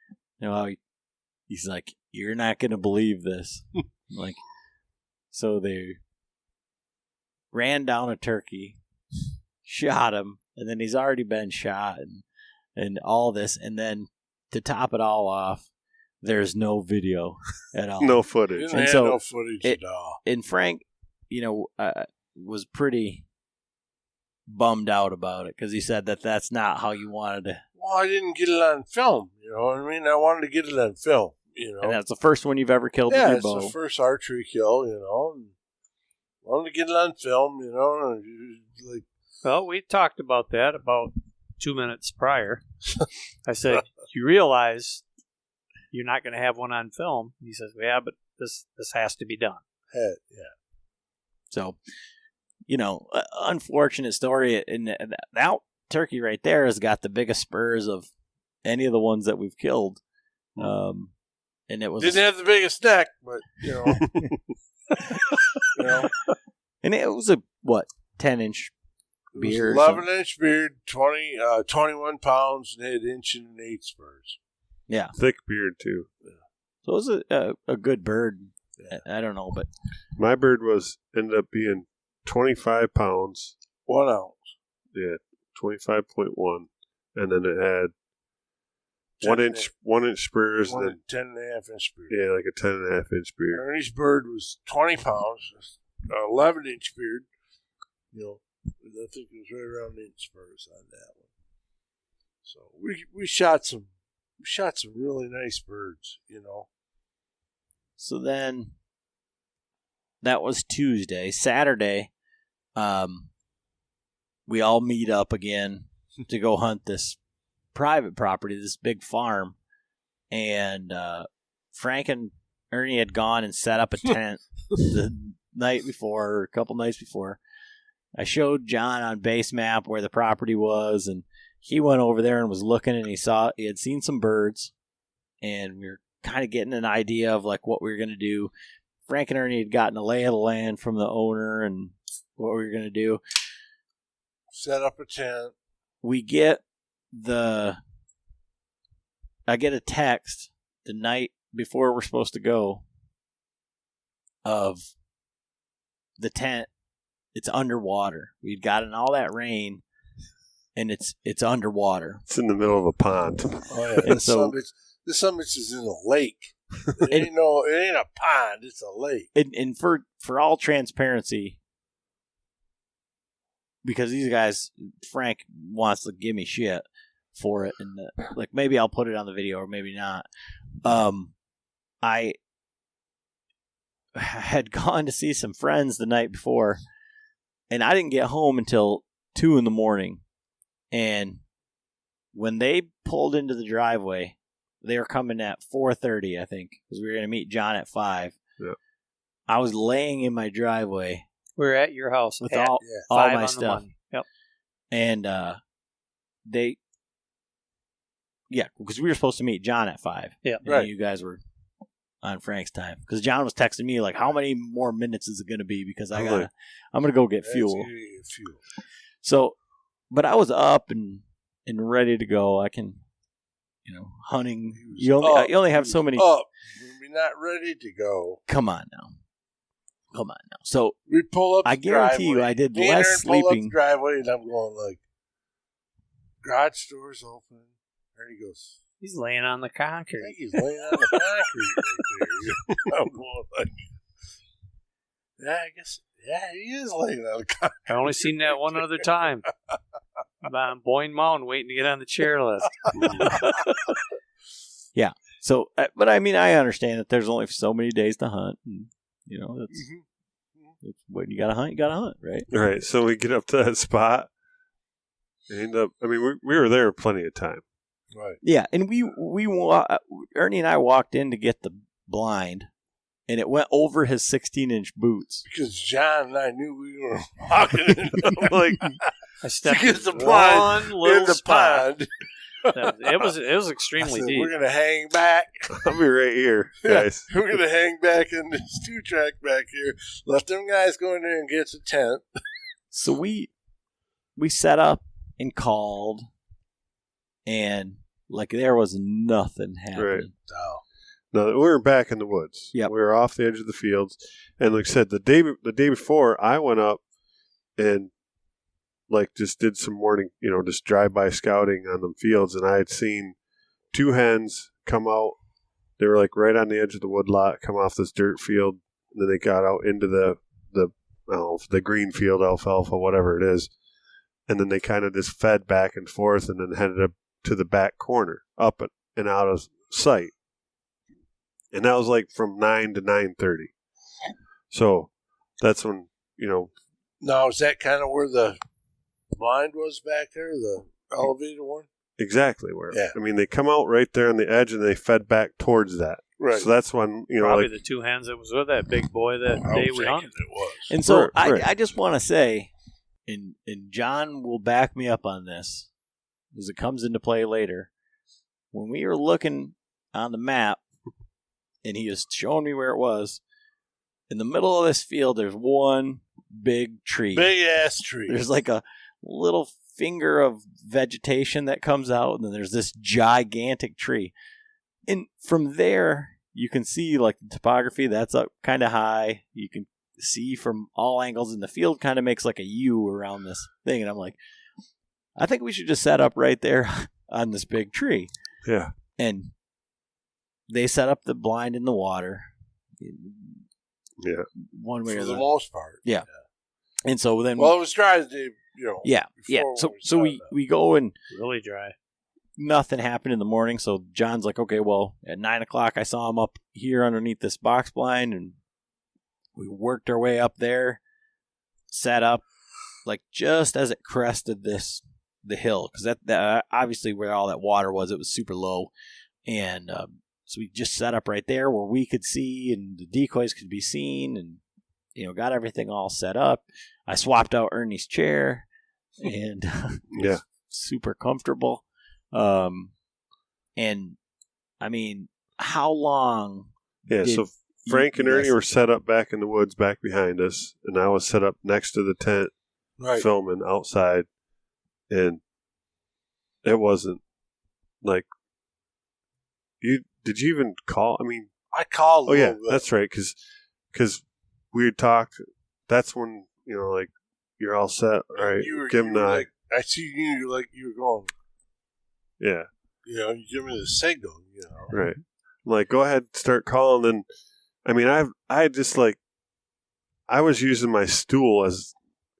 How he's like, you're not going to believe this. Like, so they ran down a turkey, shot him, and then he's already been shot and all this. And then to top it all off, there's no video at all. No footage. Didn't have no footage at all. And Frank, was pretty bummed out about it because he said that's not how you wanted to. Well, I didn't get it on film. You know what I mean? I wanted to get it on film. And that's the first one you've ever killed with your bow. It's the first archery kill. And wanted to get it on film. Like. Well, we talked about that about 2 minutes prior. I said, you realize you're not going to have one on film. He says, yeah, but this has to be done. Yeah. So, unfortunate story. And that turkey right there has got the biggest spurs of any of the ones that we've killed. And it was didn't have the biggest neck, but and it was a 10-inch beard, 11-inch beard, 21 pounds, and had 1.8" spurs. Yeah, thick beard too. Yeah. So it was a good bird. Yeah. I don't know, but my bird ended up being 25 pounds, 1 ounce. Yeah, 25.1, and then it had 1 inch spurs, and 10.5-inch beard. Yeah, like a 10.5-inch beard. Ernie's bird was 20 pounds, 11-inch beard. I think it was right around 1 inch spurs on that one. So we shot some really nice birds. So then that was Tuesday. Saturday, we all meet up again to go hunt this private property, this big farm, and Frank and Ernie had gone and set up a tent the night before, or a couple nights before. I showed John on base map where the property was, and he went over there and was looking, and he had seen some birds, and we were kind of getting an idea of like what we were going to do. Frank and Ernie had gotten a lay of the land from the owner and what we were going to do. Set up a tent. I get a text the night before we're supposed to go of the tent. It's underwater. We'd gotten all that rain, and it's underwater. It's in the middle of a pond. Oh yeah, and so this summit is in a lake. It ain't a pond. It's a lake. And for all transparency, because these guys, Frank wants to give me shit for it, and maybe I'll put it on the video or maybe not. I had gone to see some friends the night before, and I didn't get home until 2 a.m. And when they pulled into the driveway, they were coming at 4:30, I think, because we were going to meet John at 5. Yep. I was laying in my driveway. We're at your house with all my stuff. Yep. And because we were supposed to meet John at 5. Yeah, and you guys were on Frank's time because John was texting me like, "How many more minutes is it going to be?" Because I'm gonna go get fuel. So, but I was up and ready to go. I can, hunting. You only have so many. We're not ready to go. Come on now. So we pull up. I guarantee you, I did less sleeping. Pull up the driveway, and I'm going like, garage doors open. There he goes. He's laying on the I concrete. think he's laying on the concrete right there. I'm going like, yeah, I guess, he is laying on the concrete. I only seen that one other time. I'm on Boyne Mountain waiting to get on the chairlift. Yeah. So, but I mean, I understand that there's only so many days to hunt. And, that's when you got to hunt, right? All right. So we get up to that spot. And we were there plenty of time. Right. Yeah. And Ernie and I walked in to get the blind, and it went over his 16-inch boots. Because John and I knew we were walking in. I'm like, I stepped to get the blind one little in the spot. pond. It was I extremely said, deep. we're going to hang back. I'll be right here, guys. We're going to hang back in this 2-track back here. Let them guys go in there and get the tent. So we set up and called, and there was nothing happening. Right. No, we were back in the woods. Yep. We were off the edge of the fields. And like I said, the day before, I went up and just did some morning, just drive-by scouting on the fields, and I had seen 2 hens come out. They were right on the edge of the woodlot, come off this dirt field, and then they got out into the green field, alfalfa, whatever it is, and then they kind of just fed back and forth, and then headed up to the back corner, up and out of sight. And that was from 9 to 9:30. So that's when, Now, is that kind of where the blind was back there, the elevator one? Exactly where. Yeah. They come out right there on the edge, and they fed back towards that. Right. So that's when, Probably the 2 hens that was with that big boy that day we hunted. It was. And so Right. I just want to say, and John will back me up on this, as it comes into play later, when we were looking on the map, and he was showing me where it was, in the middle of this field, there's one big tree. Big-ass tree. There's a little finger of vegetation that comes out, and then there's this gigantic tree. And from there, you can see the topography that's up kind of high. You can see from all angles, and the field kind of makes a U around this thing. And I'm like, I think we should just set up right there on this big tree. Yeah. And they set up the blind in the water. Yeah. One way For or the the other. most part. Yeah. And so then, Well, it was dry as day, yeah. before So we go, and Really dry. nothing happened in the morning. So John's like, okay, well, at 9 o'clock, I saw him up here underneath this box blind, and we worked our way up there, set up, just as it crested the hill, because that obviously where all that water was, it was super low, and so we just set up right there where we could see, and the decoys could be seen, and got everything all set up. I swapped out Ernie's chair, and Yeah. super comfortable. And how long? Yeah, so Frank and Ernie were set up back in the woods back behind us, and I was set up next to the tent filming outside, and it wasn't did you even call? I called. Oh yeah, that's right, because we had talked. That's when you're all set, all right? Give him the. I see you you were going. Yeah. You give me the signal. Right. I'm go ahead, start calling. Then, I just I was using my stool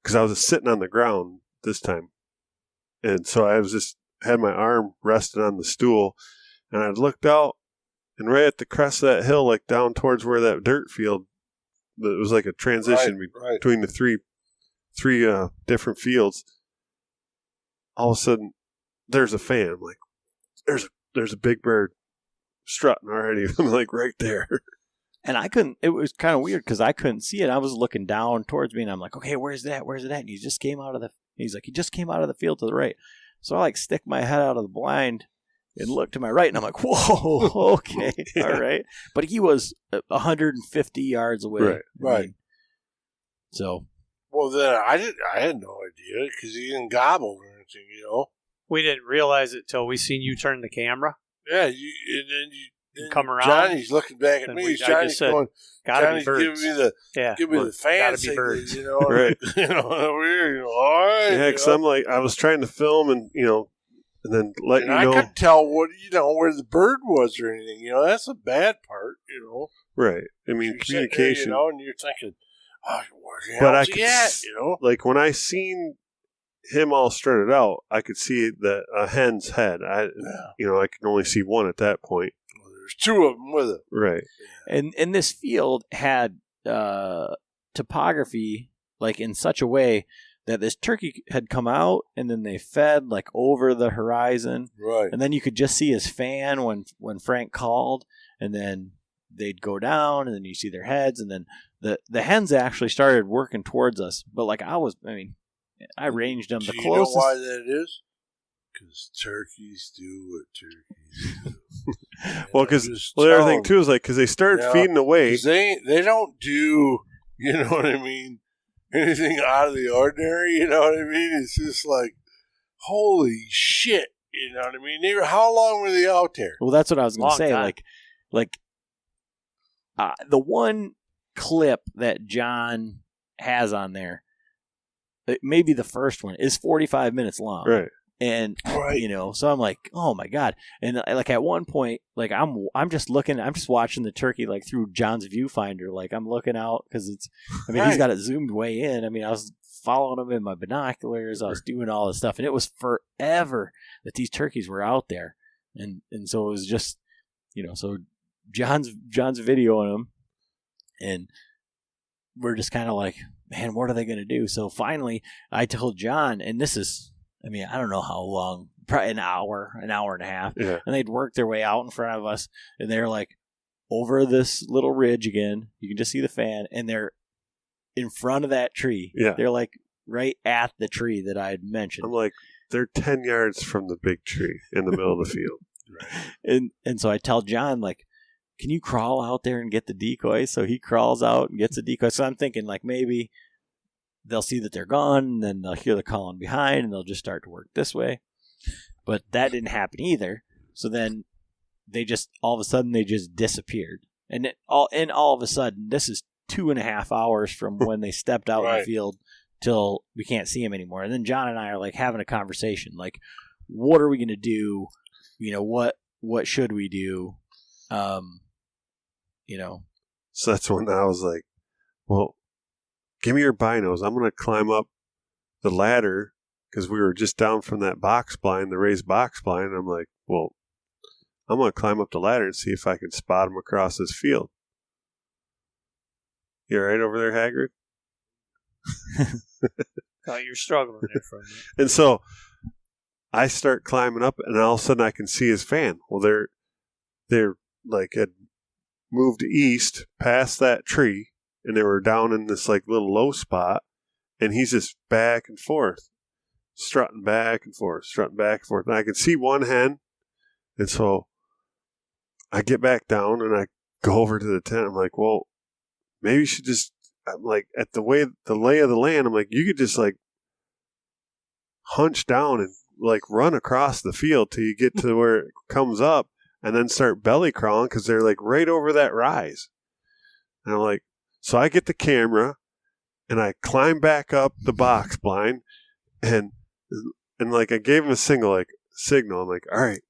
because I was sitting on the ground this time, and so I was had my arm rested on the stool, and I looked out, and right at the crest of that hill, down towards where that dirt field, it was a transition between the three different fields. All of a sudden, there's a fan. I'm like, there's a big bird strutting already. I'm right there. And I couldn't, it was kind of weird because I couldn't see it. I was looking down towards me, and I'm like, okay, where's that? And he just came out of the field to the right. So I like stick my head out of the blind and look to my right, and I'm like, whoa, okay, all right. But he was 150 yards away. Right. So. Well, then I had no idea because he didn't gobble or anything, We didn't realize it till we seen you turn the camera. Yeah, and then you come around. Johnny's looking back at And me. I Johnny's just said, going, gotta Johnny's be birds. give me the fan Gotta be signal, birds. Right. Over here, all right. Yeah, because I'm like, I was trying to film and, and then let And you I know. couldn't tell where the bird was or anything. That's the bad part, Right. I mean, You're sitting there, communication. and you're thinking, oh, where the But I hell's could, he at, like, when I seen him all strutted out, I could see a hen's head. I can only see one at that point. Well, there's two of them with it. Right. And this field had topography like in such a way that this turkey had come out and then they fed like over the horizon. Right. And then you could just see his fan when Frank called, and then they'd go down and then you see their heads, and then the hens actually started working towards us. But like I ranged them the Do you closest. know why that is? Because turkeys do what turkeys do. Well, because the other thing too is like because they started feeding away. 'Cause they don't do, you know what I mean, anything out of the ordinary. You know what I mean? It's just like, holy shit. You know what I mean? How long were they out there? Well, that's what I was going to Long say. time. Like the one clip that John has on there, maybe the first one, is 45 minutes long. Right. And Right. so I'm like, oh my god! And like at one point, like I'm just watching the turkey like through John's viewfinder. Like I'm looking out because he's got it zoomed way in. I mean, I was following him in my binoculars. I was doing all this stuff, and it was forever that these turkeys were out there. And so it was just, so John's videoing them, and we're just kind of like, man, what are they going to do? So finally, I told John, and this is, I don't know how long, probably an hour and a half. Yeah. And they'd worked their way out in front of us, and they're like over this little ridge again. You can just see the fan, and they're in front of that tree. Yeah. They're like right at the tree that I had mentioned. I'm like, they're 10 yards from the big tree in the middle of the field. And so I tell John, like, can you crawl out there and get the decoy? So he crawls out and gets the decoy. So I'm thinking, like, maybe they'll see that they're gone, and then they'll hear the calling behind, and they'll just start to work this way. But that didn't happen either. So then they just, all of a sudden, they just disappeared. And all of a sudden, this is 2.5 hours from when they stepped out in the field till we can't see them anymore. And then John and I are, like, having a conversation. Like, what are we going to do? What should we do? So that's when I was like, well, give me your binos. I'm going to climb up the ladder because we were just down from that box blind, the raised box blind. And I'm like, well, I'm going to climb up the ladder and see if I can spot them across this field. You all right over there, Hagrid? Oh, you're struggling there for a minute. And so I start climbing up, and all of a sudden I can see his fan. Well, they're like had moved east past that tree, and they were down in this like little low spot, and he's just back and forth, strutting back and forth. And I can see one hen, and so I get back down and I go over to the tent. I'm like, well, maybe you should just. I'm like, at the lay of the land, I'm like, you could just like hunch down and like run across the field till you get to where it comes up, and then start belly crawling because they're like right over that rise. And I'm like, so I get the camera and I climb back up the box blind, and like I gave him a signal. I'm like, all right,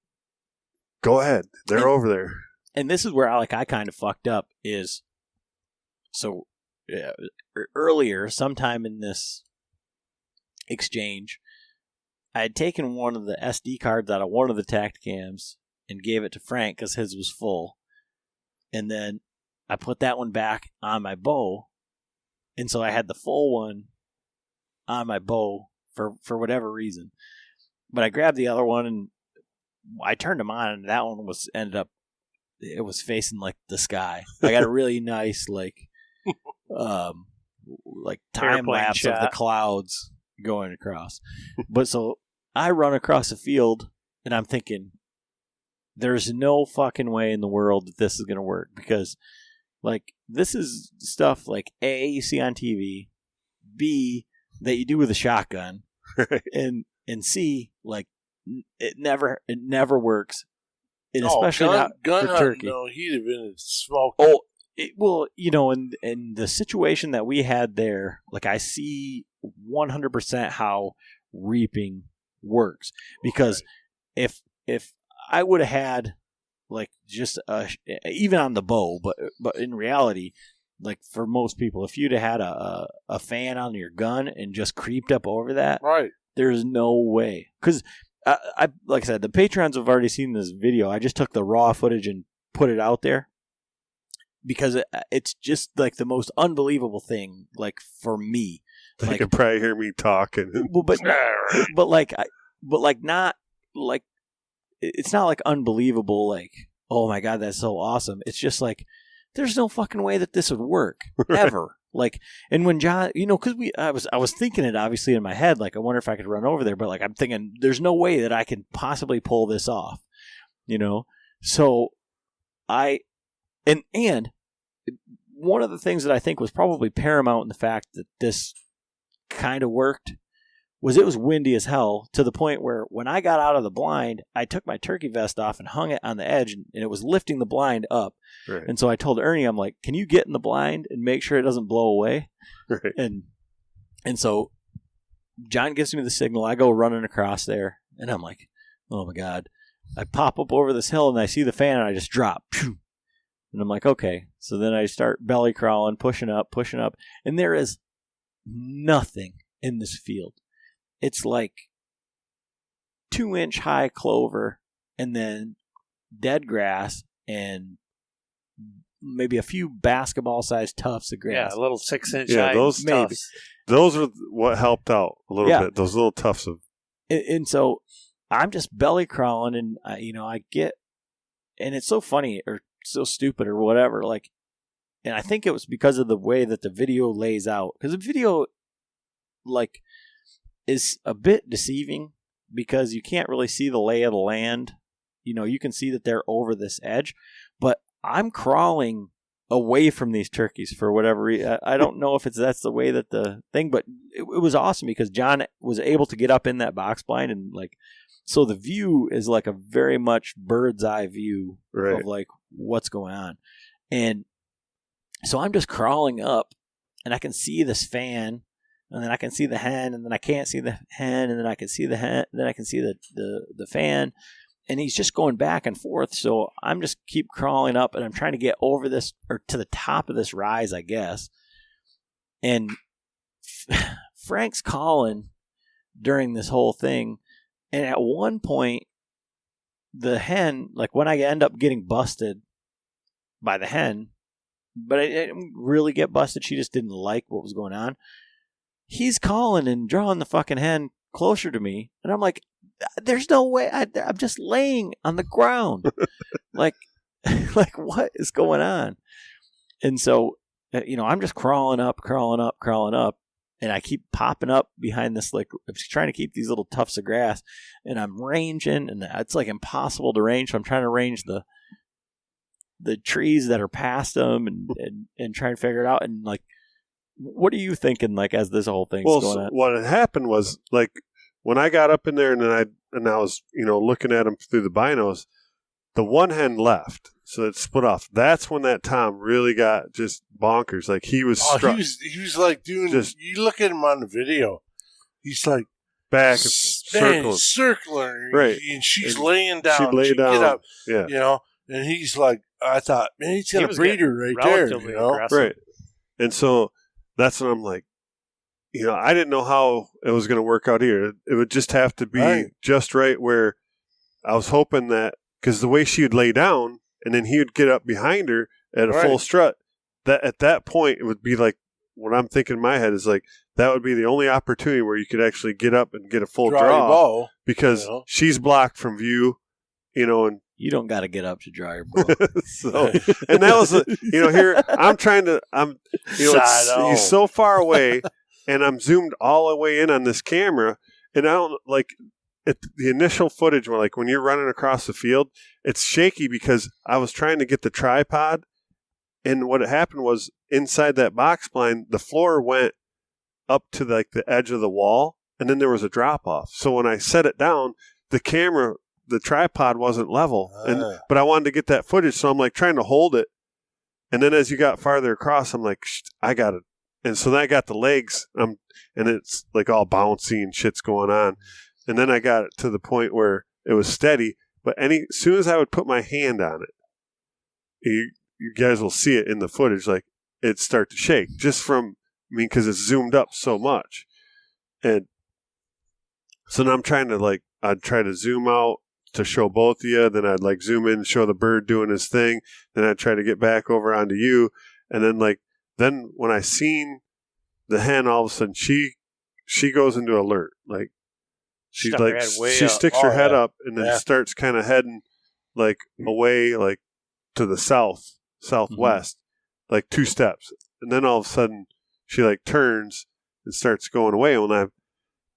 go ahead, they're over there. And this is where I kind of fucked up is, so earlier, sometime in this exchange, I had taken one of the SD cards out of one of the Tacticams and gave it to Frank because his was full. And then I put that one back on my bow. And so I had the full one on my bow for whatever reason. But I grabbed the other one and I turned them on, and that one it was facing like the sky. I got a really nice time Airplane lapse shot of the clouds going across. But so I run across the field, and I'm thinking, there's no fucking way in the world that this is going to work, because, like, this is stuff, like, A, you see on TV, B, that you do with a shotgun, and C, like, it never works, and especially not gun for turkey. No, he'd have been smoking. Oh, well, you know, in the situation that we had there, like, I see 100% how reaping works, because if I would have had, like, just even on the bow, but in reality, like, for most people, if you'd have had a fan on your gun and just creeped up over that, right, there's no way. Because I like I said, the patrons have already seen this video. I just took the raw footage and put it out there, because it's just, like, the most unbelievable thing, like, for me. They Like, can probably hear me talking. well, but not like, it's not like unbelievable, like, oh my God, that's so awesome. It's just like, there's no fucking way that this would work ever. Like, and when John, you know, because I was thinking it obviously in my head, like, I wonder if I could run over there, but, like, I'm thinking there's no way that I can possibly pull this off, you know. So and one of the things that I think was probably paramount in the fact that this kind of worked was it was windy as hell, to the point where when I got out of the blind, I took my turkey vest off and hung it on the edge, and it was lifting the blind up. Right. And so I told Ernie, I'm like, can you get in the blind and make sure it doesn't blow away? Right. And so John gives me the signal. I go running across there, and I'm like, oh my God. I pop up over this hill, and I see the fan, and I just drop. And I'm like, okay. So then I start belly crawling, pushing up, and there is nothing in this field. It's like 2-inch high clover, and then dead grass, and maybe a few basketball-sized tufts of grass. Yeah, a little 6-inch Yeah, high those tufts. Those are what helped out a little bit. Those little tufts of. And so I'm just belly crawling, and I get, and it's so funny or so stupid or whatever. Like, and I think it was because of the way that the video lays out, because the video, like, is a bit deceiving, because you can't really see the lay of the land. You know, you can see that they're over this edge, but I'm crawling away from these turkeys for whatever reason. I don't know if that's the way that the thing, but it was awesome, because John was able to get up in that box blind, and, like, so the view is like a very much bird's eye view of, like, what's going on. And so I'm just crawling up, and I can see this fan, and then I can see the hen, and then I can't see the hen, and then I can see the hen, and then I can see the fan, and he's just going back and forth. So I'm just keep crawling up, and I'm trying to get over this, or to the top of this rise, I guess. And Frank's calling during this whole thing, and at one point, the hen, like, when I end up getting busted by the hen, but I didn't really get busted, she just didn't like what was going on. He's calling and drawing the fucking hen closer to me, and I'm like, there's no way. I'm just laying on the ground. like what is going on? And so, I'm just crawling up, and I keep popping up behind this, like, I'm just trying to keep these little tufts of grass, and I'm ranging, and it's, like, impossible to range, so I'm trying to range the trees that are past them, and trying to figure it out. And, like, what are you thinking, like, as this whole thing's going on? What had happened was, like, when I got up in there, and I was, looking at them through the binos, the one hen left, so it split off. That's when that Tom really got just bonkers. Like, he was struck. He was like doing. You look at him on the video. He's like back and circling, right? And she's laying down. She'd lay down. Get up, yeah. And he's like, I thought, man, he's gonna breed her right there, aggressive. Right. And so that's when I'm like, I didn't know how it was going to work out here. It would just have to be just right, where I was hoping that, because the way she would lay down, and then he would get up behind her at a full strut, that at that point it would be like, what I'm thinking in my head is like, that would be the only opportunity where you could actually get up and get a full draw, bow, because she's blocked from view, and you don't got to get up to draw your bow. So, and that was here I'm trying to, he's so far away, and I'm zoomed all the way in on this camera, and I don't, like, the initial footage where like when you're running across the field, it's shaky because I was trying to get the tripod, and what had happened was inside that box blind, the floor went up to like the edge of the wall, and then there was a drop off. So when I set it down, the tripod wasn't level, but I wanted to get that footage, so I'm like trying to hold it, and then as you got farther across, I'm like, I got it, and so then I got the legs, and it's like all bouncy and shit's going on. And then I got it to the point where it was steady, but as soon as I would put my hand on it, you guys will see it in the footage, like it'd start to shake because it's zoomed up so much. And so now I'm trying to I'd try to zoom out to show both of you, then I'd like zoom in and show the bird doing his thing, then I'd try to get back over onto you, and then when I seen the hen, all of a sudden she goes into alert, like she sticks her head up and then starts kind of heading like away, like to the southwest, like 2 steps, and then all of a sudden she like turns and starts going away. When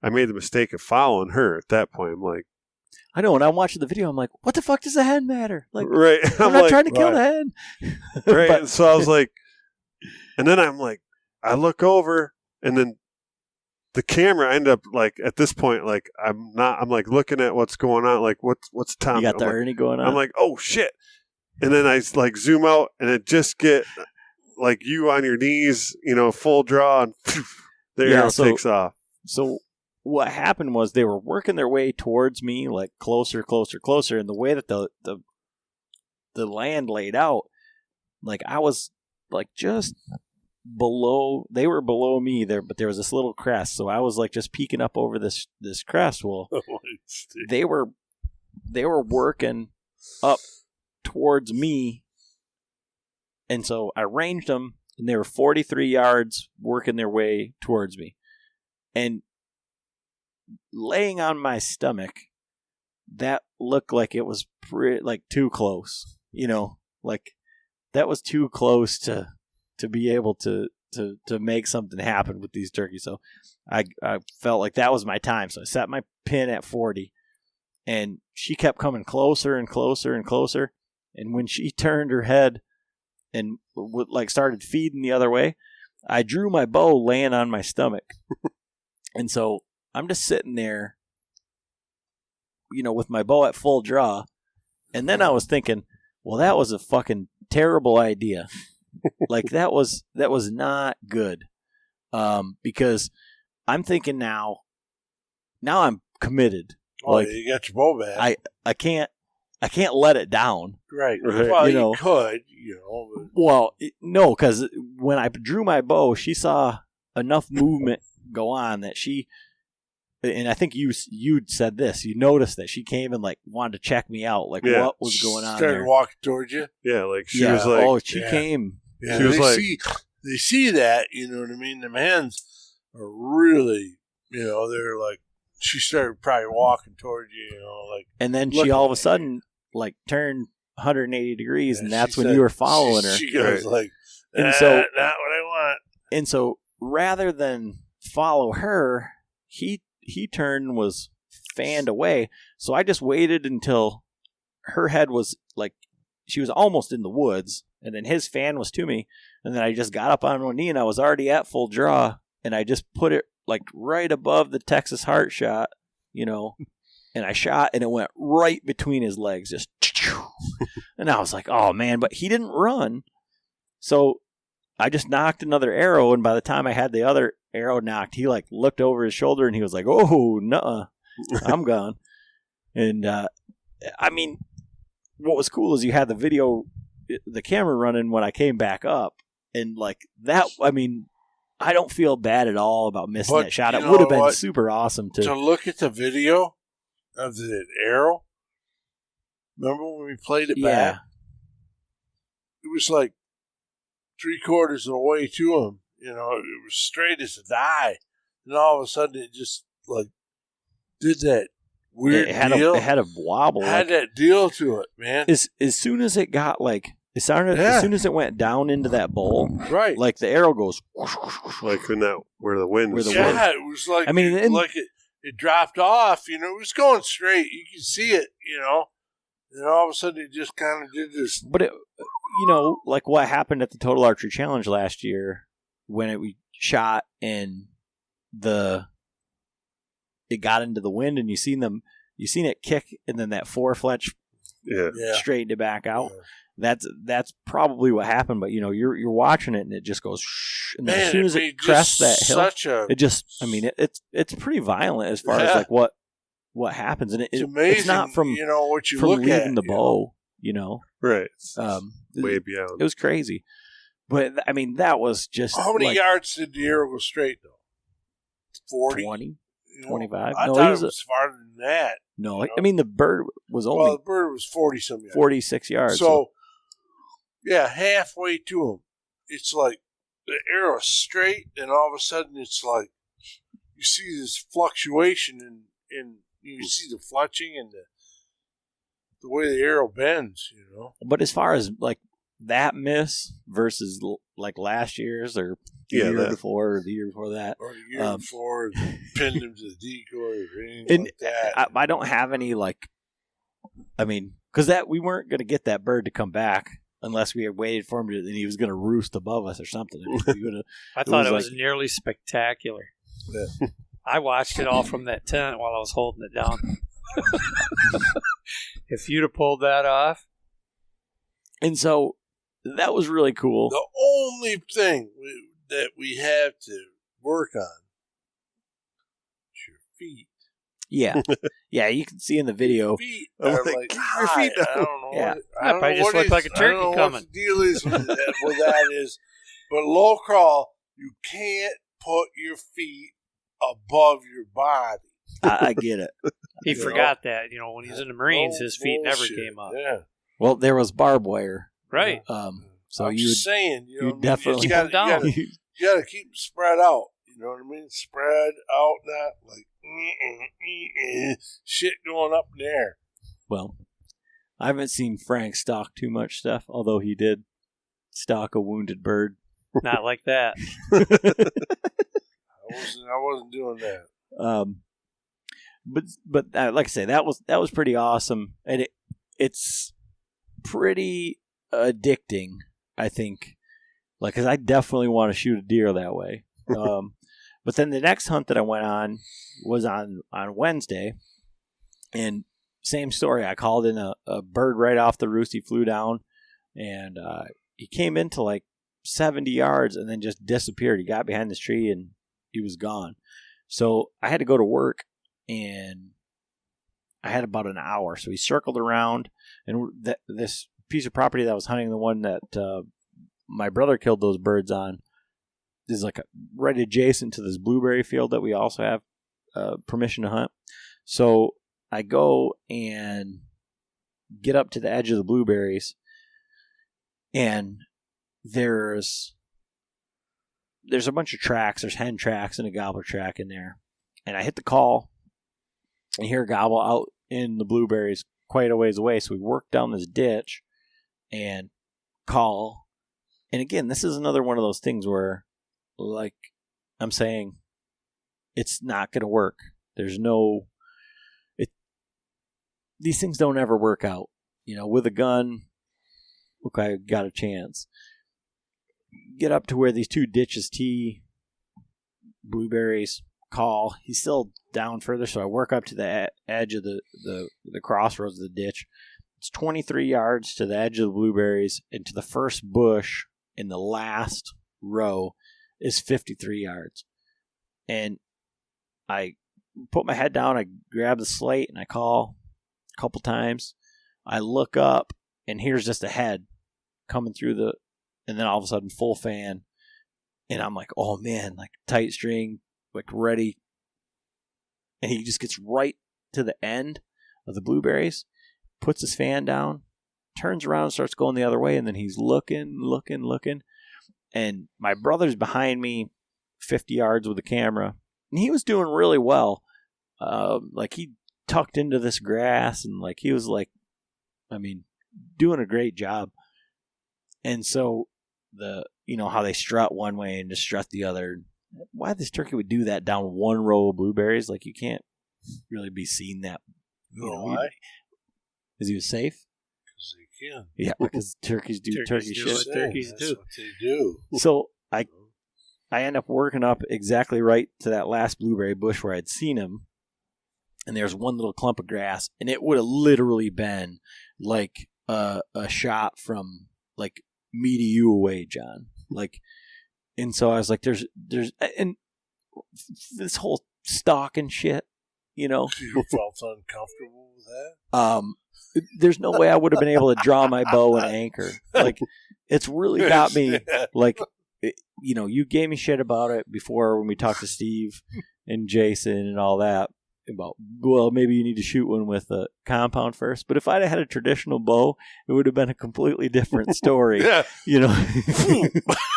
I made the mistake of following her at that point, I'm like, I know. When I'm watching the video, I'm like, what the fuck does the hen matter? Like, right? I'm not trying to kill the hen, right? But, so I was like, and then I'm like, I look over, and then the camera, I end up like at this point, like I'm like looking at what's going on, like what's Tom? You got the Ernie going on. I'm like, oh shit, and then I like zoom out, and it just get like you on your knees, full draw, and the arrow takes off. So what happened was they were working their way towards me, like closer, and the way that the land laid out, like I was like just below, they were below me there, but there was this little crest, so I was like just peeking up over this crest. Well, they were working up towards me, and so I ranged them, and they were 43 yards working their way towards me, and laying on my stomach, that looked like it was too close, like that was too close to be able to make something happen with these turkeys. So I felt like that was my time. So I set my pin at 40, and she kept coming closer and closer and closer. And when she turned her head and started feeding the other way, I drew my bow laying on my stomach. And so I'm just sitting there, with my bow at full draw. And then I was thinking, well, that was a fucking terrible idea. Like that was not good. Because I'm thinking now I'm committed. Oh, like, you got your bow back. I can't let it down. Right. Well, you could, But... Well, no, because when I drew my bow, she saw enough movement go on that and I think you'd said this. You noticed that she came and like wanted to check me out, like what was going on. Started walking towards you. Yeah, like she was like, oh, she came. Yeah, she was like, they see that, you know what I mean. The hens are really, they're like. She started probably walking towards you, like. And then she all of a sudden like turned 180 degrees, and that's when you were following her. She goes like, and so not what I want. And so rather than follow her, he turned and was fanned away. So I just waited until her head was like, she was almost in the woods, and then his fan was to me, and then I just got up on one knee, and I was already at full draw, and I just put it like right above the Texas heart shot, and I shot, and it went right between his legs, just, and I was like, oh man, but he didn't run. So I just knocked another arrow, and by the time I had the other arrow knocked, he like looked over his shoulder, and he was like, oh, nuh-uh, I'm gone. And, I mean, what was cool is you had the camera running when I came back up, and like that, I mean, I don't feel bad at all about missing that shot. It would have been super awesome to look at the video of the arrow. Remember when we played it back? It was like 3/4 of the way to him. It was straight as a die. And all of a sudden it just like did that weird deal. It had a wobble. It had that deal to it, man. As soon as it got like, as soon as it went down into that bowl, right? Like the arrow goes like where the wind was. Yeah, it was like, I mean, it dropped off. It was going straight. You could see it. And all of a sudden, it just kind of did this. But it, like what happened at the Total Archery Challenge last year when we shot and it got into the wind and you seen it kick and then that four-fletch straightened it back out. Yeah. That's probably what happened. But you're watching it and it just goes shh, and then as soon as it crests that hill, it's pretty violent as far as like what happens, and it's amazing. It's not from what you from look leaving at, the bow. Right. Way beyond. It was crazy, but that was just how many yards did the arrow go straight though? 40, 20, 25. I thought it was farther than that. No, the bird was only the bird was 40-some yards, 46 yards. So halfway to him, it's like the arrow is straight, and all of a sudden it's like you see this fluctuation in you see the fletching and the way the arrow bends, But as far as like that miss versus like last year's or the year before or the year before that, or the year before, pinned him to the decoy or anything like that. I don't have any because we weren't going to get that bird to come back unless we had waited for him and he was going to roost above us or something. I thought it was nearly spectacular. Yeah. I watched it all from that tent while I was holding it down. If you'd have pulled that off. And so that was really cool. The only thing that we have to work on is your feet. Yeah. Yeah, you can see in the video. Your feet are like high. I don't know. Yeah. I don't know just looked like a turkey I don't know coming. What the deal is with that is. But low crawl, you can't put your feet above your body. I get it. He forgot that. When he was in the Marines, his feet never came up. Yeah. Well, there was barbed wire. Right. So I'm just saying, you definitely you got to keep them spread out. You know what I mean? Spread out, not like shit going up in the air. Well, I haven't seen Frank stalk too much stuff, although he did stalk a wounded bird. Not like that. I wasn't doing that. But like I say, that was pretty awesome, and it's pretty addicting, I think. Because I definitely want to shoot a deer that way. But then the next hunt that I went on was on Wednesday, and same story. I called in a bird right off the roost. He flew down, and he came into like 70 yards and then just disappeared. He got behind this tree and he was gone. So I had to go to work, and I had about an hour. So he circled around, and this piece of property that I was hunting, the one that my brother killed those birds on, is like right adjacent to this blueberry field that we also have permission to hunt. So I go and get up to the edge of the blueberries, and there's a bunch of tracks. There's hen tracks and a gobbler track in there. And I hit the call and hear a gobble out in the blueberries quite a ways away. So we work down this ditch and call. And again, this is another one of those things where, like I'm saying, it's not going to work. These things don't ever work out. With a gun, look, I got a chance. Get up to where these two ditches tee, blueberries, call. He's still down further, so I work up to the edge of the crossroads of the ditch. It's 23 yards to the edge of the blueberries, and to the first bush in the last row is 53 yards. And I put my head down, I grab the slate, and I call a couple times. I look up, and here's just a head coming through and then all of a sudden full fan. And I'm like, oh man, like tight string, like ready. And he just gets right to the end of the blueberries, puts his fan down, turns around and starts going the other way. And then he's looking. And my brother's behind me 50 yards with the camera. And he was doing really well. Like he tucked into this grass and like he was like, doing a great job. And so how they strut one way and just strut the other. why this turkey would do that down one row of blueberries. Like, you can't really be seeing that. Why? Is he safe? Because they can. Yeah, because turkeys do turkey do shit. what turkeys That's do. what they do. So I end up working up exactly right to that last blueberry bush where I'd seen him, and there's one little clump of grass, and it would have literally been like a shot from like me to you away, John. Like, and so I was like, there's and this whole stalking shit, You felt uncomfortable with that? There's no way I would have been able to draw my bow and anchor. Like, it's really got me. Like, you gave me shit about it before when we talked to Steve and Jason and all that about, well, maybe you need to shoot one with a compound first. But if I'd have had a traditional bow, it would have been a completely different story. Yeah.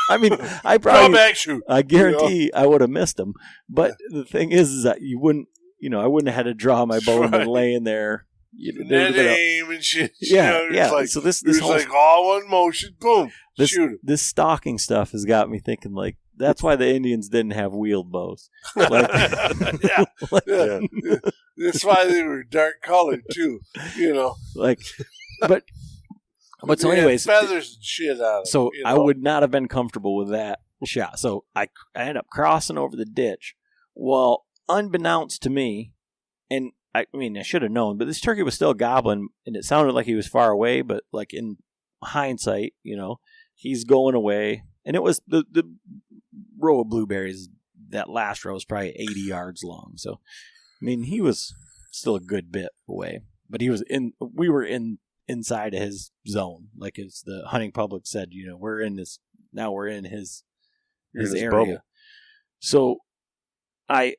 I mean, Draw back shoot. I guarantee I would have missed him. But the thing is that you wouldn't, I wouldn't have had to draw my bow and been laying there. And aim and shit. Yeah, yeah. Like, so this whole like all one motion, boom, shoot him. This stalking stuff has got me thinking, like, that's why the Indians didn't have wheeled bows. Like, yeah. That's why they were dark colored too. Like, but so anyways, feathers and shit out of so them, I would not have been comfortable with that shot. So I ended up crossing over the ditch. Well, unbeknownst to me, and I mean, I should have known, but this turkey was still gobbling, and it sounded like he was far away, but like in hindsight, he's going away. And it was the row of blueberries, that last row was probably 80 yards long. So, I mean, he was still a good bit away, but we were inside of his zone. Like, as the hunting public said, we're in his area. Bubble. So I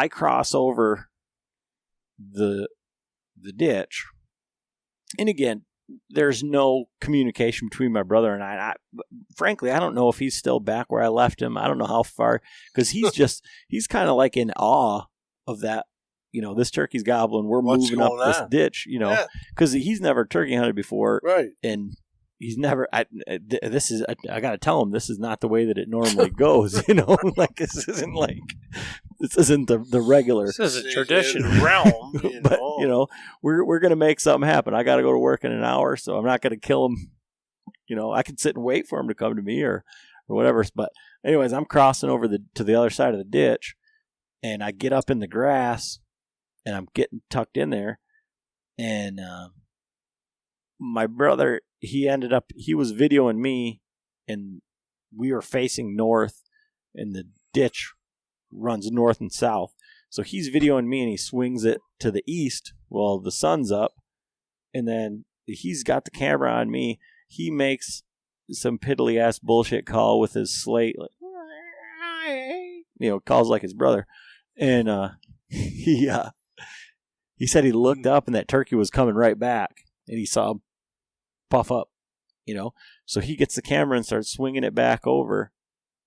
cross over the ditch, and again, there's no communication between my brother and I. Frankly, I don't know if he's still back where I left him. I don't know how far, because he's kind of like in awe of that. This turkey's gobbling. We're moving up this ditch, because he's never turkey hunted before, right? And he's never. I got to tell him, this is not the way that it normally goes. Like, this isn't the regular. This is a tradition realm. But we're gonna make something happen. I got to go to work in an hour, so I'm not gonna kill him. I can sit and wait for him to come to me or whatever. But anyways, I'm crossing over to the other side of the ditch, and I get up in the grass, and I'm getting tucked in there, and my brother, he was videoing me, and we were facing north, and the ditch runs north and south. So he's videoing me, and he swings it to the east while the sun's up, and then he's got the camera on me. He makes some piddly ass bullshit call with his slate, like, calls like his brother, and he said he looked up and that turkey was coming right back, and he saw him puff up, So he gets the camera and starts swinging it back over,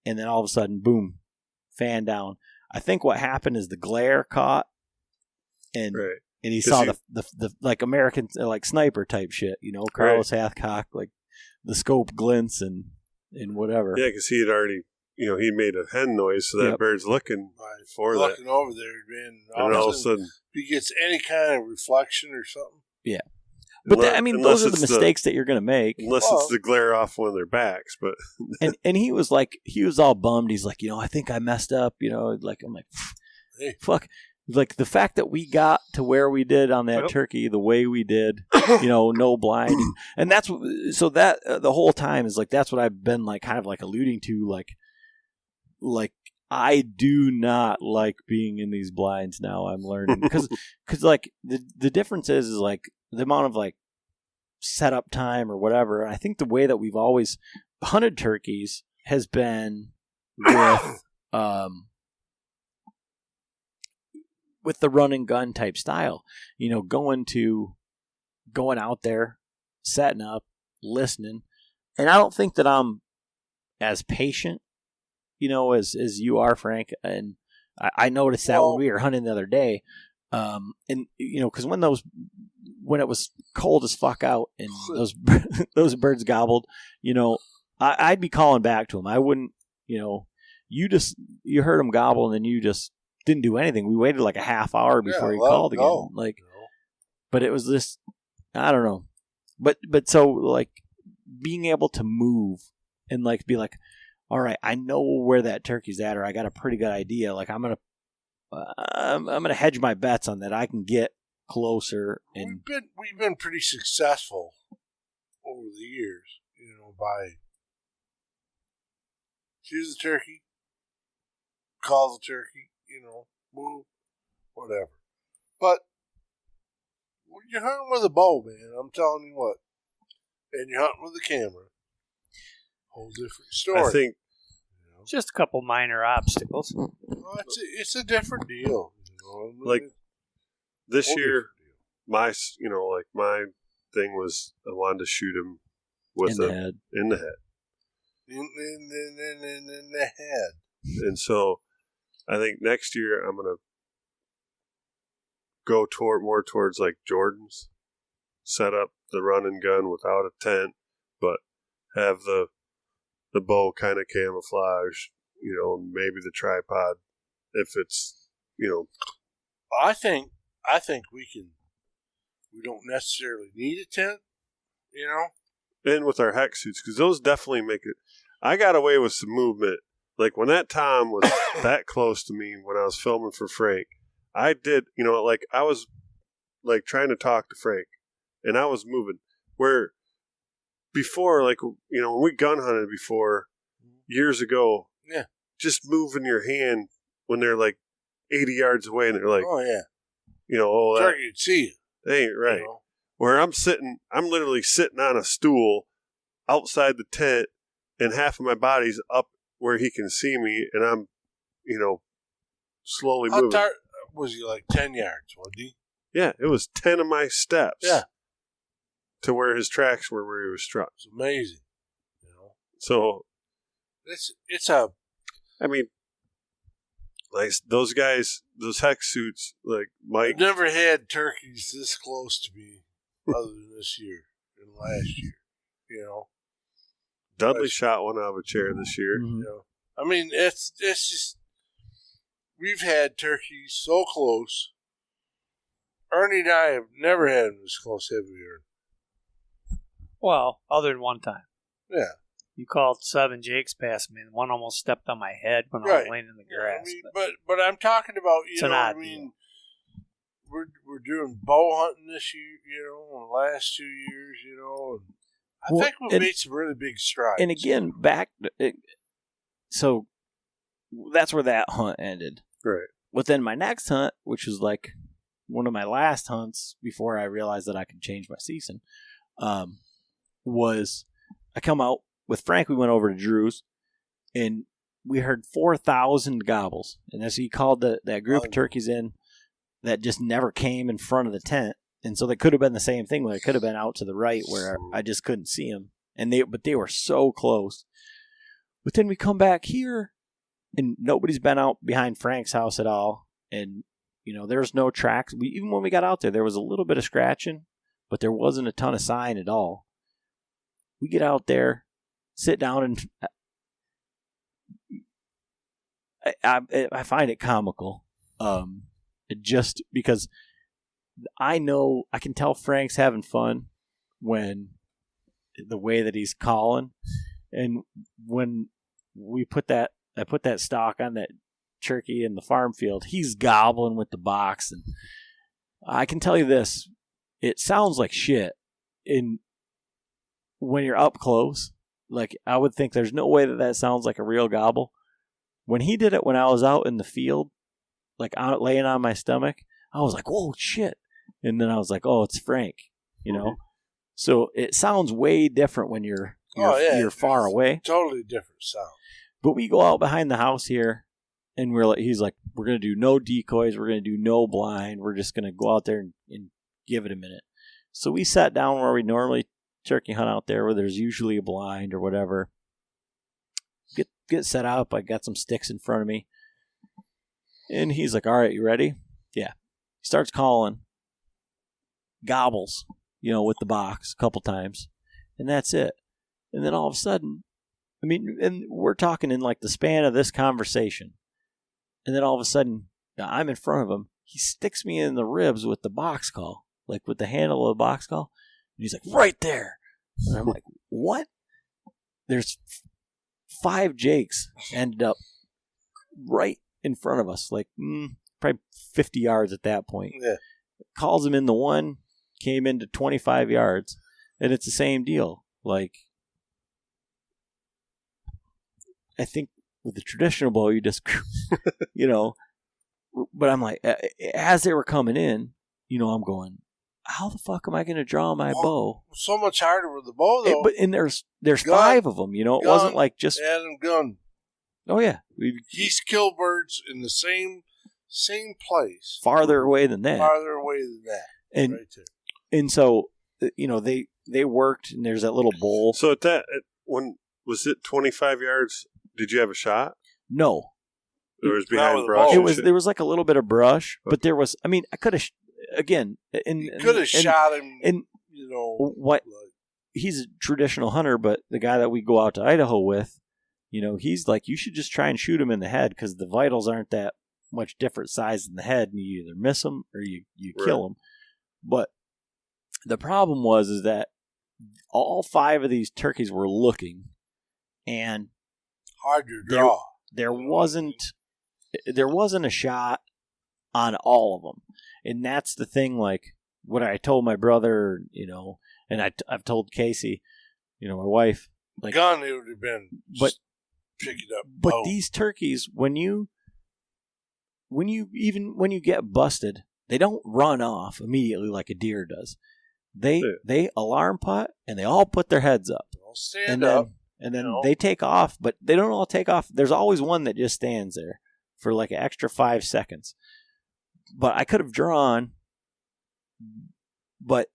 and then all of a sudden, boom, fan down. I think what happened is the glare caught, and right. And he saw the like American like sniper type shit, Carlos Hathcock, like the scope glints and whatever. Yeah, because he had already, he made a hen noise, so that bird's looking for that. Looking over there, man. And all of a sudden, if he gets any kind of reflection or something. Yeah. But those are the mistakes that you're going to make. Unless it's the glare off one of their backs. But and he was all bummed. He's like, I think I messed up. Like, I'm like, hey. Fuck. Like, the fact that we got to where we did on that turkey the way we did, no blind. And that's so that the whole time is like, that's what I've been like, kind of like alluding to. Like I do not like being in these blinds now. I'm learning because like the difference is like the amount of like setup time or whatever. And I think the way that we've always hunted turkeys has been with the run and gun type style, going out there, setting up, listening. And I don't think that I'm as patient, as you are, Frank. And I noticed that when we were hunting the other day, because when it was cold as fuck out and those birds gobbled, I'd be calling back to them. I wouldn't, you heard them gobble, and then you just didn't do anything. We waited like a half hour before he called again. Like, but it was this, I don't know. But so like being able to move and like be like, all right, I know where that turkey's at, or I got a pretty good idea. Like I'm gonna hedge my bets on that. I can get closer. And we've been pretty successful over the years, by choose the turkey, call the turkey, move, whatever. But when you're hunting with a bow, man, I'm telling you what, and you're hunting with a camera, whole different story. I think just a couple minor obstacles. Well, it's a different deal. Like this year, my thing was I wanted to shoot him with in the head. In the head. And so I think next year I'm gonna go more towards like Jordan's, set up the run and gun without a tent, but have the bow kind of camouflage, maybe the tripod if it's, I think we don't necessarily need a tent, And with our hex suits, because those definitely make it. I got away with some movement. Like when that Tom was that close to me when I was filming for Frank, I did, I was like trying to talk to Frank and I was moving. Where before, like, when we gun hunted before years ago, yeah, just moving your hand when they're like 80 yards away and they're like, oh, yeah. Turkey would see you. They ain't right. Where I'm literally sitting on a stool outside the tent and half of my body's up where he can see me and I'm, slowly moving. How was he, like 10 yards, wasn't he? Yeah, it was 10 of my steps. Yeah. To where his tracks were where he was struck. It's amazing. So I mean, like those guys, those hex suits, like Mike. I've never had turkeys this close to me other than this year and last year, Dudley shot one out of a chair this year. Mm-hmm. I mean, it's just, we've had turkeys so close. Ernie and I have never had them this close, have we, Ernie? Well, other than one time. Yeah. You called 7 jakes past me, and one almost stepped on my head when I was laying in the grass. But I'm talking about, we're doing bow hunting this year, in the last 2 years, and I think we've made some really big strides. And again, so that's where that hunt ended. Right. But then my next hunt, which was like one of my last hunts before I realized that I could change my season, was I come out with Frank. We went over to Drew's, and we heard 4,000 gobbles. And as he called that group of turkeys in that just never came in front of the tent. And so they could have been the same thing. Where it could have been out to the right where I just couldn't see them. But they were so close. But then we come back here, and nobody's been out behind Frank's house at all. And, there's no tracks. Even when we got out there was a little bit of scratching, but there wasn't a ton of sign at all. We get out there, sit down, and I find it comical. Just because I can tell Frank's having fun when the way that he's calling, and when I put that stock on that turkey in the farm field, he's gobbling with the box, and I can tell you this: it sounds like shit. When you're up close, like I would think there's no way that sounds like a real gobble. When he did it when I was out in the field, like out laying on my stomach, I was like, whoa, shit. And then I was like, oh, it's Frank, So it sounds way different when you're far away. Totally different sound. But we go out behind the house here, and he's like, we're going to do no decoys. We're going to do no blind. We're just going to go out there and give it a minute. So we sat down where we normally turkey hunt out there, where there's usually a blind or whatever. Get set up. I got some sticks in front of me. And he's like, all right, you ready? Yeah. He starts calling. Gobbles, with the box a couple times. And that's it. And then all of a sudden, I mean, and we're talking in like the span of this conversation. And then all of a sudden, I'm in front of him. He sticks me in the ribs with the box call, like with the handle of the box call. And he's like, right there. And I'm like, what? There's 5 Jakes ended up right in front of us, like probably 50 yards at that point. Yeah. Calls him in the one, came into 25 yards, and it's the same deal. Like, I think with the traditional bow, you just, but I'm like, as they were coming in, I'm going, how the fuck am I going to draw my bow? So much harder with the bow, though. And there's 5 of them, it wasn't like just Adam gun. Oh yeah, He's killed birds in the same place. Farther away than that. And right there. And so they worked, and there's that little bowl. So when was it 25 yards? Did you have a shot? No, it was behind brush. There was like a little bit of brush, but there was. I mean, I could have could have shot him. And what? He's a traditional hunter, but the guy that we go out to Idaho with, he's like, you should just try and shoot him in the head because the vitals aren't that much different size in the head, and you either miss them or you kill them. But the problem is that all 5 of these turkeys were looking, and hard to draw. There wasn't a shot on all of them, and that's the thing. Like what I told my brother, and I've told Casey, my wife, like gun, it would have been, but pick it up. But these turkeys, when you get busted, they don't run off immediately like a deer does. They alarm putt, and they all put their heads up. They'll stand up. And then they take off, but they don't all take off. There's always one that just stands there for like an extra 5 seconds. But I could have drawn, but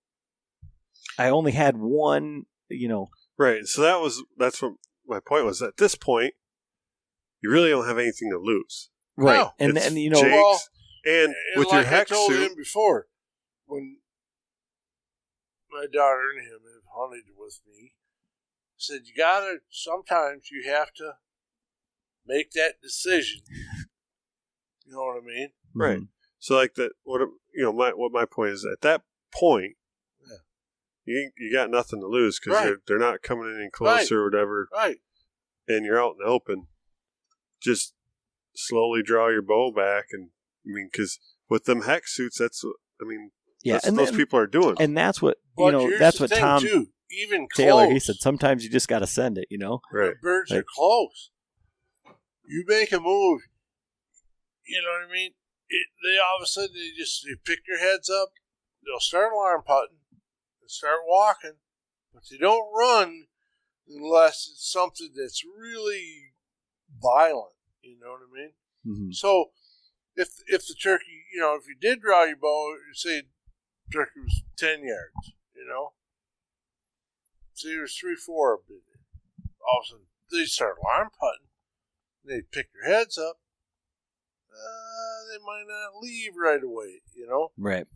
I only had one, Right. So that's what my point was. At this point, you really don't have anything to lose. Right. No. And Jakes, and with like your hex I told suit him before, when my daughter and him have hunted with me, said sometimes you have to make that decision. You know what I mean? Right. Mm-hmm. So like that, what my point is, at that point, you got nothing to lose because they're not coming any closer or whatever. Right. And you're out in the open. Just slowly draw your bow back, and because with them hex suits, that's what those people are doing. And that's what that's what Tom too. Even Taylor, close, he said sometimes you just got to send it, Right. Birds are close. You make a move, you know what I mean? They all of a sudden they pick their heads up. They'll start alarm putting and start walking, but they don't run unless it's something that's really violent. You know what I mean? Mm-hmm. So if the turkey, if you did draw your bow, say the turkey was 10 yards, say there's 3-4 of them. All of a sudden they start alarm putting. They pick their heads up. They might not leave right away, Right.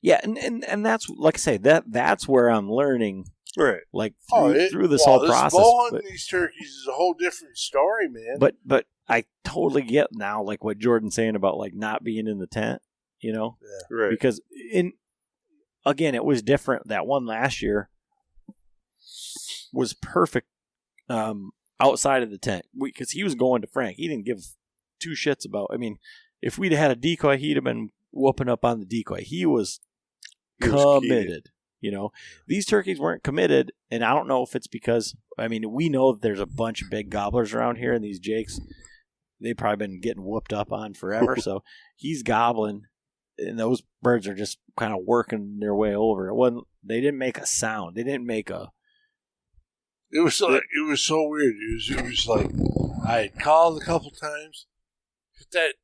Yeah, and that's like I say, that's where I'm learning. Right. Like through this whole process. Bow hunting these turkeys is a whole different story, man. But I totally get now like what Jordan's saying about like not being in the tent, Yeah. Right. Because again, it was different. That one last year was perfect outside of the tent because he was going to Frank. He didn't give 2 shits about. If we'd had a decoy, he'd have been whooping up on the decoy. He was committed. These turkeys weren't committed, and I don't know if it's because we know that there's a bunch of big gobblers around here, and these Jakes, they've probably been getting whooped up on forever. So he's gobbling, and those birds are just kind of working their way over. They didn't make a sound. They didn't make a. It was so weird. It was like I had called a couple times, hit that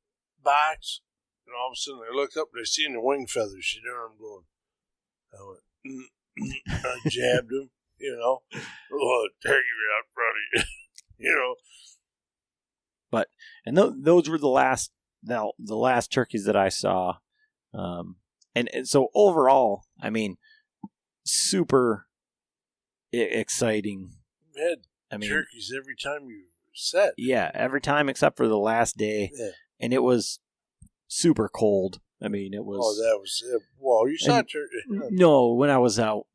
box, and all of a sudden I looked up and I seen the wing feathers. I'm going. I went. I jabbed him. Oh, turkey right out in front of you. But those were the last turkeys that I saw, and so overall, super exciting. I mean, turkeys every time you set. Yeah, every time except for the last day. Yeah. And it was super cold. I mean, it was. Oh, that was it. Well, you saw turkey. No, when I was out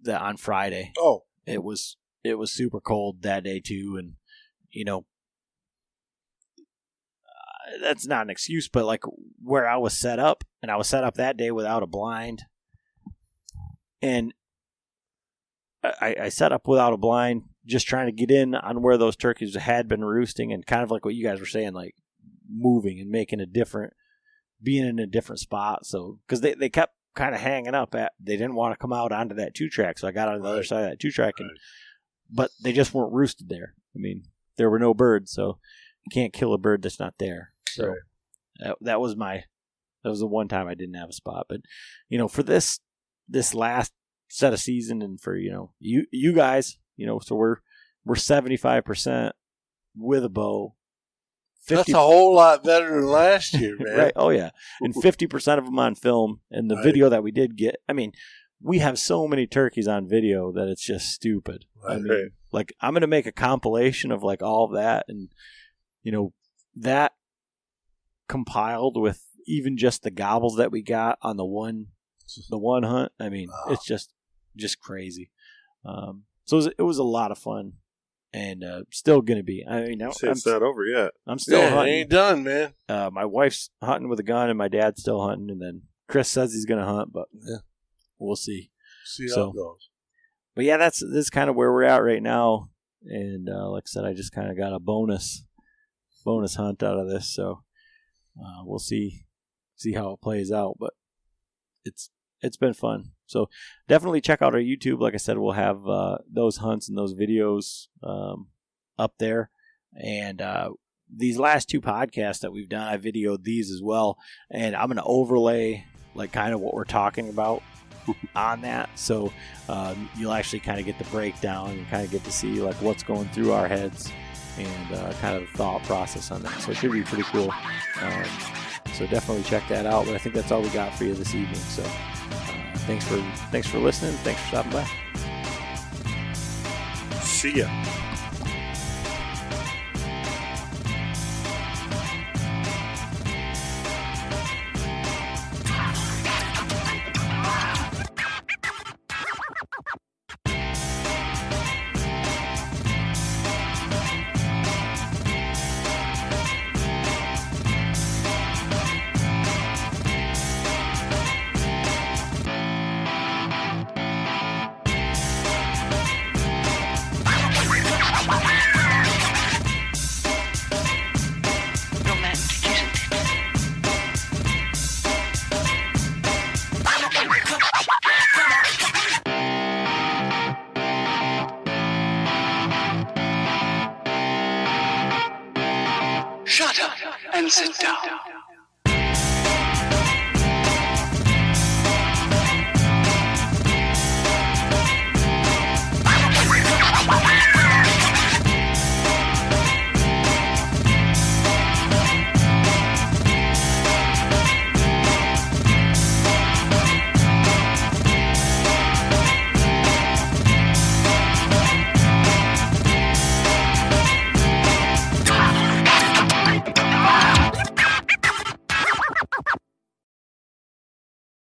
on Friday. Oh. It was super cold that day too, and you know, that's not an excuse, but like where I was set up, and I was set up that day without a blind, and I set up without a blind, just trying to get in on where those turkeys had been roosting, and kind of like what you guys were saying, like moving and being in a different spot. So because they kept kind of hanging up they didn't want to come out onto that 2-track, so I got on the other side of that 2-track, but they just weren't roosted there. I mean, there were no birds, so you can't kill a bird that's not there. So that was the one time I didn't have a spot. But you know, for this last set of season, and for you guys, so we're 75% with a bow. 50, that's a whole lot better than last year, man. Right? Oh yeah, and 50% of them on film. And the video that we did get, I mean, we have so many turkeys on video that it's just stupid. Right. I mean, like I'm gonna make a compilation of like all of that, and that compiled with even just the gobbles that we got on the one hunt. I mean, It's just crazy. So it was a lot of fun. And still gonna be. I mean, it's not over yet. I'm still hunting. It ain't done, man. My wife's hunting with a gun, and my dad's still hunting. And then Chris says he's gonna hunt, but we'll see. See how it goes. But yeah, this is kind of where we're at right now. And like I said, I just kind of got a bonus hunt out of this. So we'll see how it plays out. But it's been fun. So definitely check out our YouTube. Like I said, we'll have those hunts and those videos up there. And these last 2 podcasts that we've done, I videoed these as well. And I'm going to overlay like kind of what we're talking about on that. So you'll actually kind of get the breakdown and kind of get to see like what's going through our heads and kind of the thought process on that. So it should be pretty cool. So definitely check that out. But I think that's all we got for you this evening. So thanks for listening. Thanks for stopping by. See ya. Shut up and sit down.